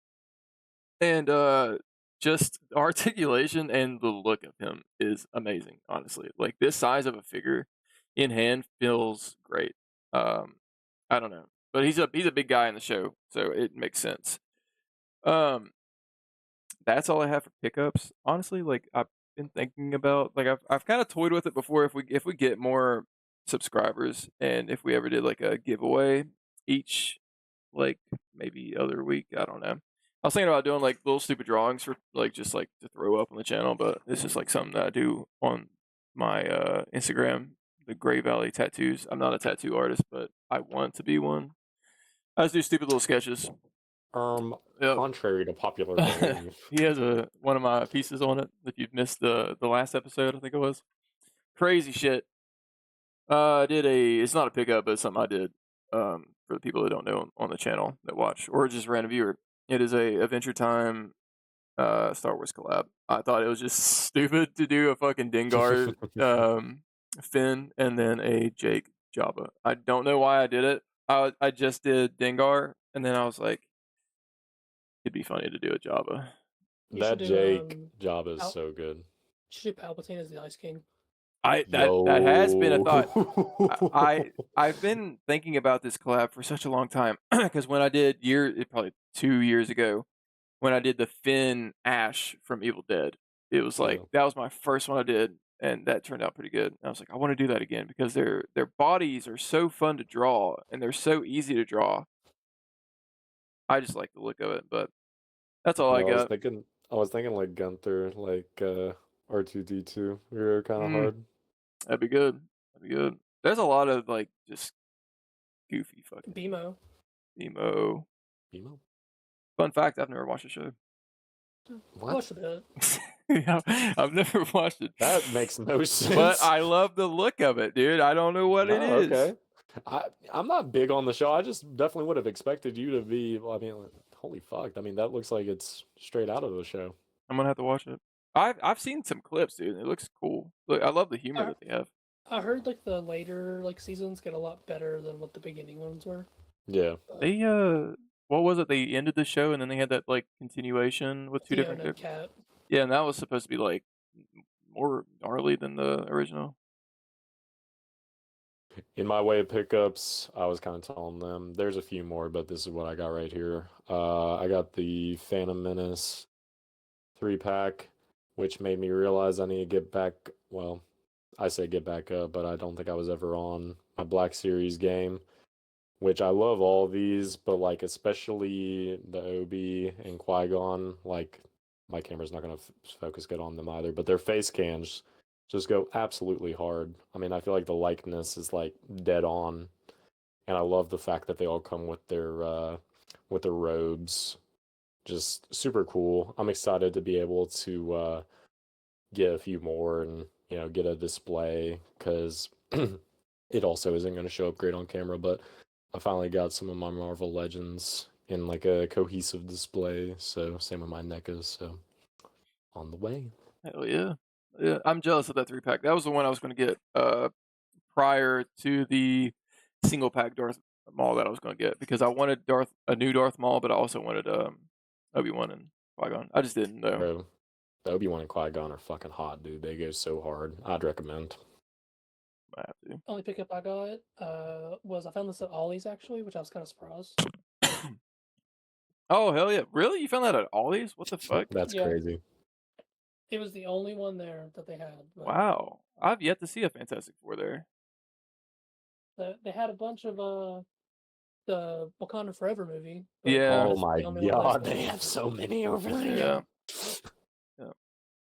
and just the articulation and the look of him is amazing, honestly. Like this size of a figure in hand feels great. I don't know. But he's a big guy in the show, so it makes sense. That's all I have for pickups. Honestly, like I've been thinking about like I've kind of toyed with it before if we get more subscribers and if we ever did like a giveaway each like maybe other week, I don't know. I was thinking about doing like little stupid drawings for like just like to throw up on the channel, but it's just like something that I do on my Instagram, the Gray Valley Tattoos. I'm not a tattoo artist, but I want to be one. I just do stupid little sketches. Yep.
Contrary to popular belief.
He has one of my pieces on it. If you've missed the last episode, I think it was crazy shit. I did a. It's not a pickup, but it's something I did. For the people that don't know on the channel that watch, or just random viewer, it is a Adventure Time, Star Wars collab. I thought it was just stupid to do a fucking Dengar, Finn, and then a Jake Jabba. I don't know why I did it. I just did Dengar, and then I was like, it'd be funny to do a Jabba.
You
That
should do,
Jake job is
Pal-
so good.
you should do Palpatine as the Ice King.
That has been a thought.
Yo.
I've been thinking about this collab for such a long time because when I did probably 2 years ago, when I did the Finn Ash from Evil Dead, it was like
Yeah.
that was my first one I did, and that turned out pretty good. And I was like, I want to do that again because their bodies are so fun to draw and they're so easy to draw. I just like the look of it, but that's all I
I was
got.
thinking like Gunther, like R2D2. We were kind of
Mm.
hard.
That'd be good. That'd be good. There's a lot of like just goofy fucking
BMO.
emo.
Emo?
Fun fact: I've never watched the show.
I
What?
watched a bit.
Yeah, I've never watched it.
That makes no sense.
But I love the look of it, dude. I don't know what it
Oh,
is.
okay. I'm not big on the show. I just definitely would have expected you to be. Well, I mean, holy fuck! I mean, that looks like it's straight out of the show.
I'm gonna have to watch it. I've seen some clips, dude. It looks cool. Look, I love the humor
Uh,
that they have.
I heard like the later like seasons get a lot better than what the beginning ones were.
Yeah.
They what was it? They ended the show and then they had that like continuation with two
Theo
different
and
characters.
Cat.
Yeah, and that was supposed to be like more gnarly than the original.
In my way of pickups, I was kind of telling them there's a few more, but this is what I got right here. I got the Phantom Menace 3-pack, which made me realize I need to get back. Well, I say get back up, but I don't think I was ever on my Black Series game, which I love all these, but like especially the Obi and Qui-Gon, like my camera's not going to focus good on them either, but their face cams just go absolutely hard. I mean, I feel like the likeness is like dead on, and I love the fact that they all come with their robes. Just super cool. I'm excited to be able to get a few more and get a display because it also isn't going to show up great on camera, but I finally got some of my Marvel Legends in like a cohesive display. So same with my NECAs. So on the way.
Hell yeah. Yeah, I'm jealous of that 3-pack. That was the one I was going to get prior to the single pack Darth Maul that I was going to get because I wanted a new Darth Maul, but I also wanted Obi-Wan and Qui-Gon. I just didn't know.
Bro, the Obi-Wan and Qui-Gon are fucking hot, dude. They go so hard. I'd recommend.
I have to.
Only pickup I got was I found this at Ollie's actually, which I was kind of surprised.
Oh hell yeah! Really? You found that at Ollie's? What the fuck?
That's
Yeah.
crazy.
It was the only one there that they had. But
Wow, I've yet to see a Fantastic Four there.
they had a bunch of the Wakanda Forever movie. but
Yeah.
Oh
that's
my
the only one
god,
there.
they have so many over there.
Yeah. Yeah.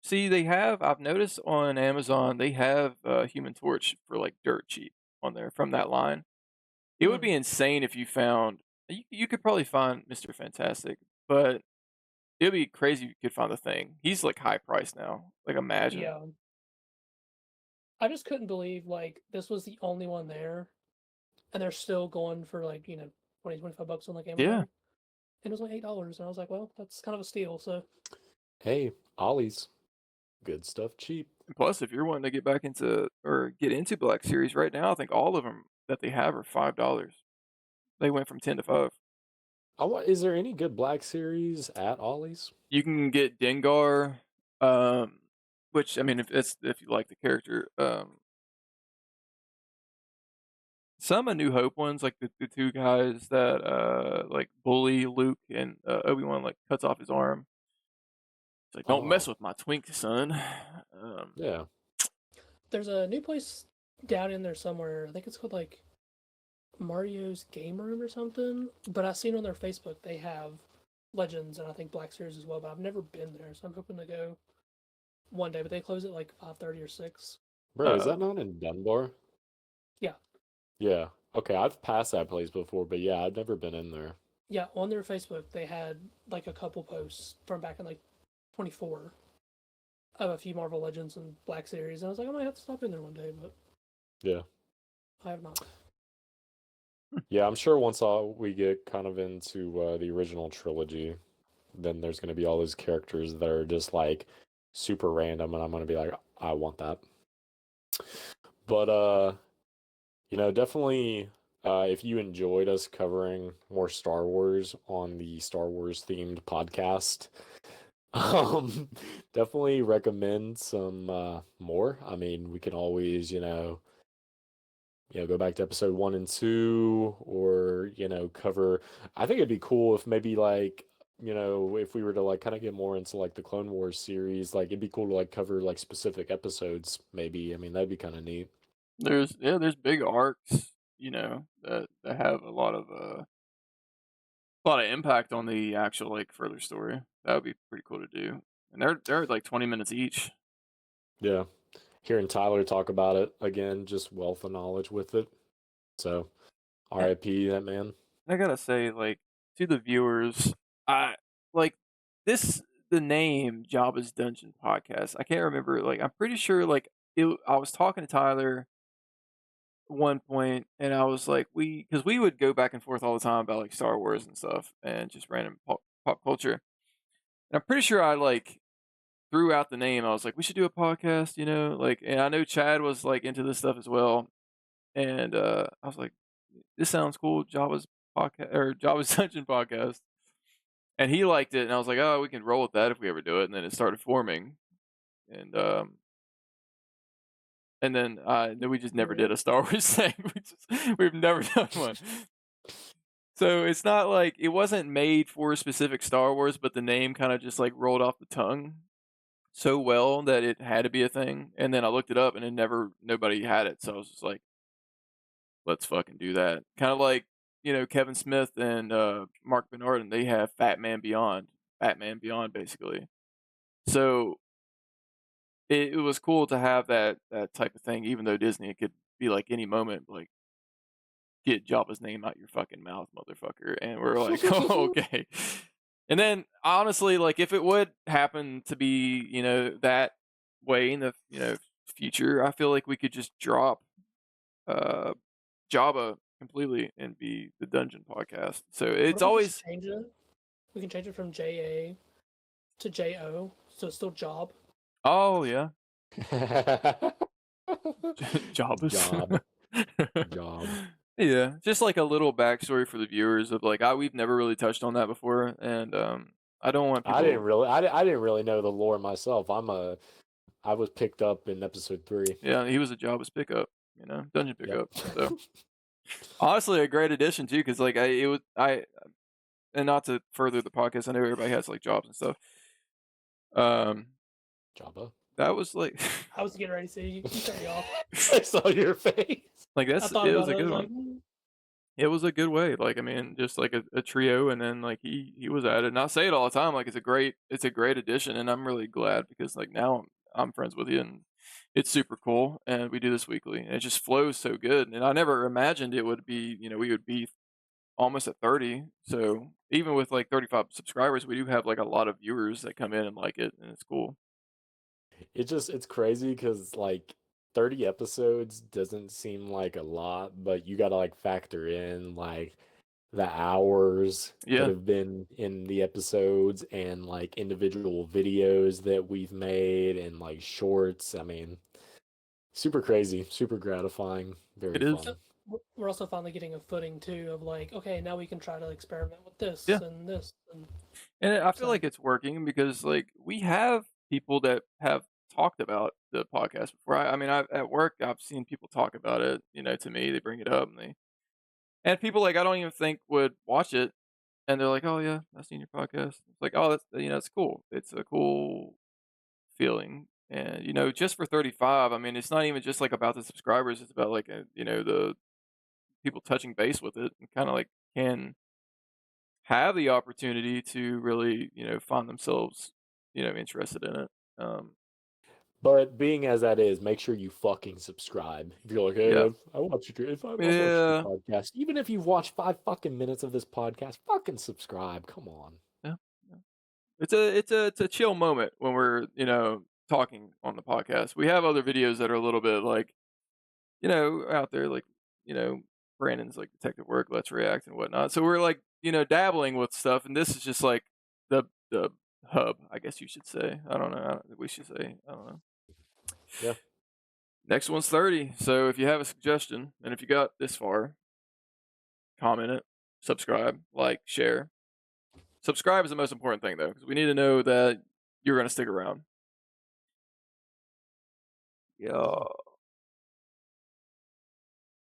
See, they have. I've noticed on Amazon they have Human Torch for like dirt cheap on there from that line. It would be insane if you found. You could probably find Mr. Fantastic, but it would be crazy if you could find the Thing. He's like high price now. Like imagine.
Yeah. I just couldn't believe like this was the only one there, and they're still going for like 20, 25 bucks on like Amazon.
Yeah.
And it was like $8, and I was like, well, that's kind of a steal. So
Hey, Ollie's. Good stuff cheap.
And plus, if you're wanting to get back into or get into Black Series right now, I think all of them that they have are $5. They went from 10 to 5.
Is there any good Black Series at Ollie's?
You can get Dengar, which I mean, if you like the character, some of New Hope ones, like the two guys that like bully Luke and Obi-Wan, like cuts off his arm. It's like, don't mess with my twink, son.
Yeah.
there's a new place down in there somewhere. I think it's called like Mario's Game Room or something. But I've seen on their Facebook they have Legends and I think Black Series as well. But I've never been there, so I'm hoping to go one day. But they close at like 5:30 or 6.
Bro, is that not in Dunbar?
Yeah.
Yeah. Okay, I've passed that place before, but yeah, I've never been in there.
Yeah, on their Facebook they had like a couple posts from back in like 24 of a few Marvel Legends and Black Series, and I was like, I might have to stop in there one day. But
Yeah.
I have not.
Yeah, I'm sure once we get kind of into the original trilogy, then there's going to be all those characters that are just like super random, and I'm going to be like, I want that. But definitely, if you enjoyed us covering more Star Wars on the Star Wars themed podcast, definitely recommend some more. I mean, we can always, go back to episode 1 and 2, or cover. I think it'd be cool if maybe like if we were to like kind of get more into like the Clone Wars series, like it'd be cool to like cover like specific episodes. Maybe I mean that'd be kind of neat.
There's big arcs, that have a lot of impact on the actual like further story. That would be pretty cool to do. And they're like 20 minutes each.
Yeah, hearing Tyler talk about it again, just wealth of knowledge with it. So, R.I.P. that man.
I gotta say, like, to the viewers, I like this the name Jabba's Dungeon Podcast. I can't remember, like, I'm pretty sure like I was talking to Tyler one point, and I was like, because we would go back and forth all the time about like Star Wars and stuff, and just random pop culture. And I'm pretty sure I like threw out the name. I was like, we should do a podcast, like, and I know Chad was like into this stuff as well, and I was like, this sounds cool, Jabba's podcast or Jabba's Dungeon Podcast, and he liked it, and I was like, oh, we can roll with that if we ever do it, and then it started forming, and then we just never did a Star Wars thing. We've never done one. So it's not like it wasn't made for specific Star Wars, but the name kind of just like rolled off the tongue so well that it had to be a thing. And then I looked it up, and nobody had it. So I was just like, let's fucking do that. Kind of like, Kevin Smith and Mark Bernard, and they have Batman Beyond, basically. So it was cool to have that type of thing, even though Disney, it could be like any moment, like, get Jabba's name out your fucking mouth, motherfucker. And we're like, oh, okay. And then honestly, like, if it would happen to be, that way in the, future, I feel like we could just drop Jabba completely and be the Dungeon Podcast. So
What
it's
if we just
always
change it? We can change it from JA to JO, so it's still Job.
oh yeah. Jabbas.
Job. Job.
Yeah, just like a little backstory for the viewers of like, we've never really touched on that before, and I don't want people.
I didn't really know the lore myself. I was picked up in episode 3.
Yeah, he was a Jabba's pickup, dungeon
Yep.
pickup. So honestly, a great addition too, because like and not to further the podcast, I know everybody has like jobs and stuff.
Jabba.
That was like
I was getting ready to say you cut me off.
I saw your face.
like
I
that's
thought
it was
about
a
it.
good
I
one.
was like,
It was a good way. Like, I mean, just like a trio, and then like he was at it. And I say it all the time, like it's a great addition, and I'm really glad because like now I'm friends with you, and it's super cool, and we do this weekly, and it just flows so good. And I never imagined it would be, we would be almost at 30. So even with like 35 subscribers, we do have like a lot of viewers that come in and like it, and it's cool.
It's crazy because like 30 episodes doesn't seem like a lot, but you gotta like factor in like the hours
Yeah.
that have been in the episodes and like individual videos that we've made and like shorts. I mean, super crazy, super gratifying, very
It is.
fun.
we're also finally getting a footing too of like, okay, now we can try to experiment with this
Yeah.
and this. And
And I feel
So-
like it's working because like we have people that have talked about the podcast before. I mean, at work I've seen people talk about it. To me, they bring it up, and people like I don't even think would watch it, and they're like, "Oh yeah, I've seen your podcast." It's like, "Oh, that's it's cool. It's a cool feeling." And just for 35, I mean, it's not even just like about the subscribers. It's about like the people touching base with it and kind of like can have the opportunity to really find themselves interested in it.
But being as that is, make sure you fucking subscribe. If you're like, hey,
Yeah.
I watch your
Yeah.
podcast. Even if you've watched 5 fucking minutes of this podcast, fucking subscribe. Come on.
It's a chill moment when we're talking on the podcast. We have other videos that are a little bit like out there, like Brandon's like detective work, Let's React and whatnot. So we're like, dabbling with stuff, and this is just like the hub, I guess you should say. I don't know. We should say. I don't know.
Yeah.
Next one's 30. So if you have a suggestion, and if you got this far, comment it, subscribe, like, share. Subscribe is the most important thing, though, because we need to know that you're going to stick around. Yeah.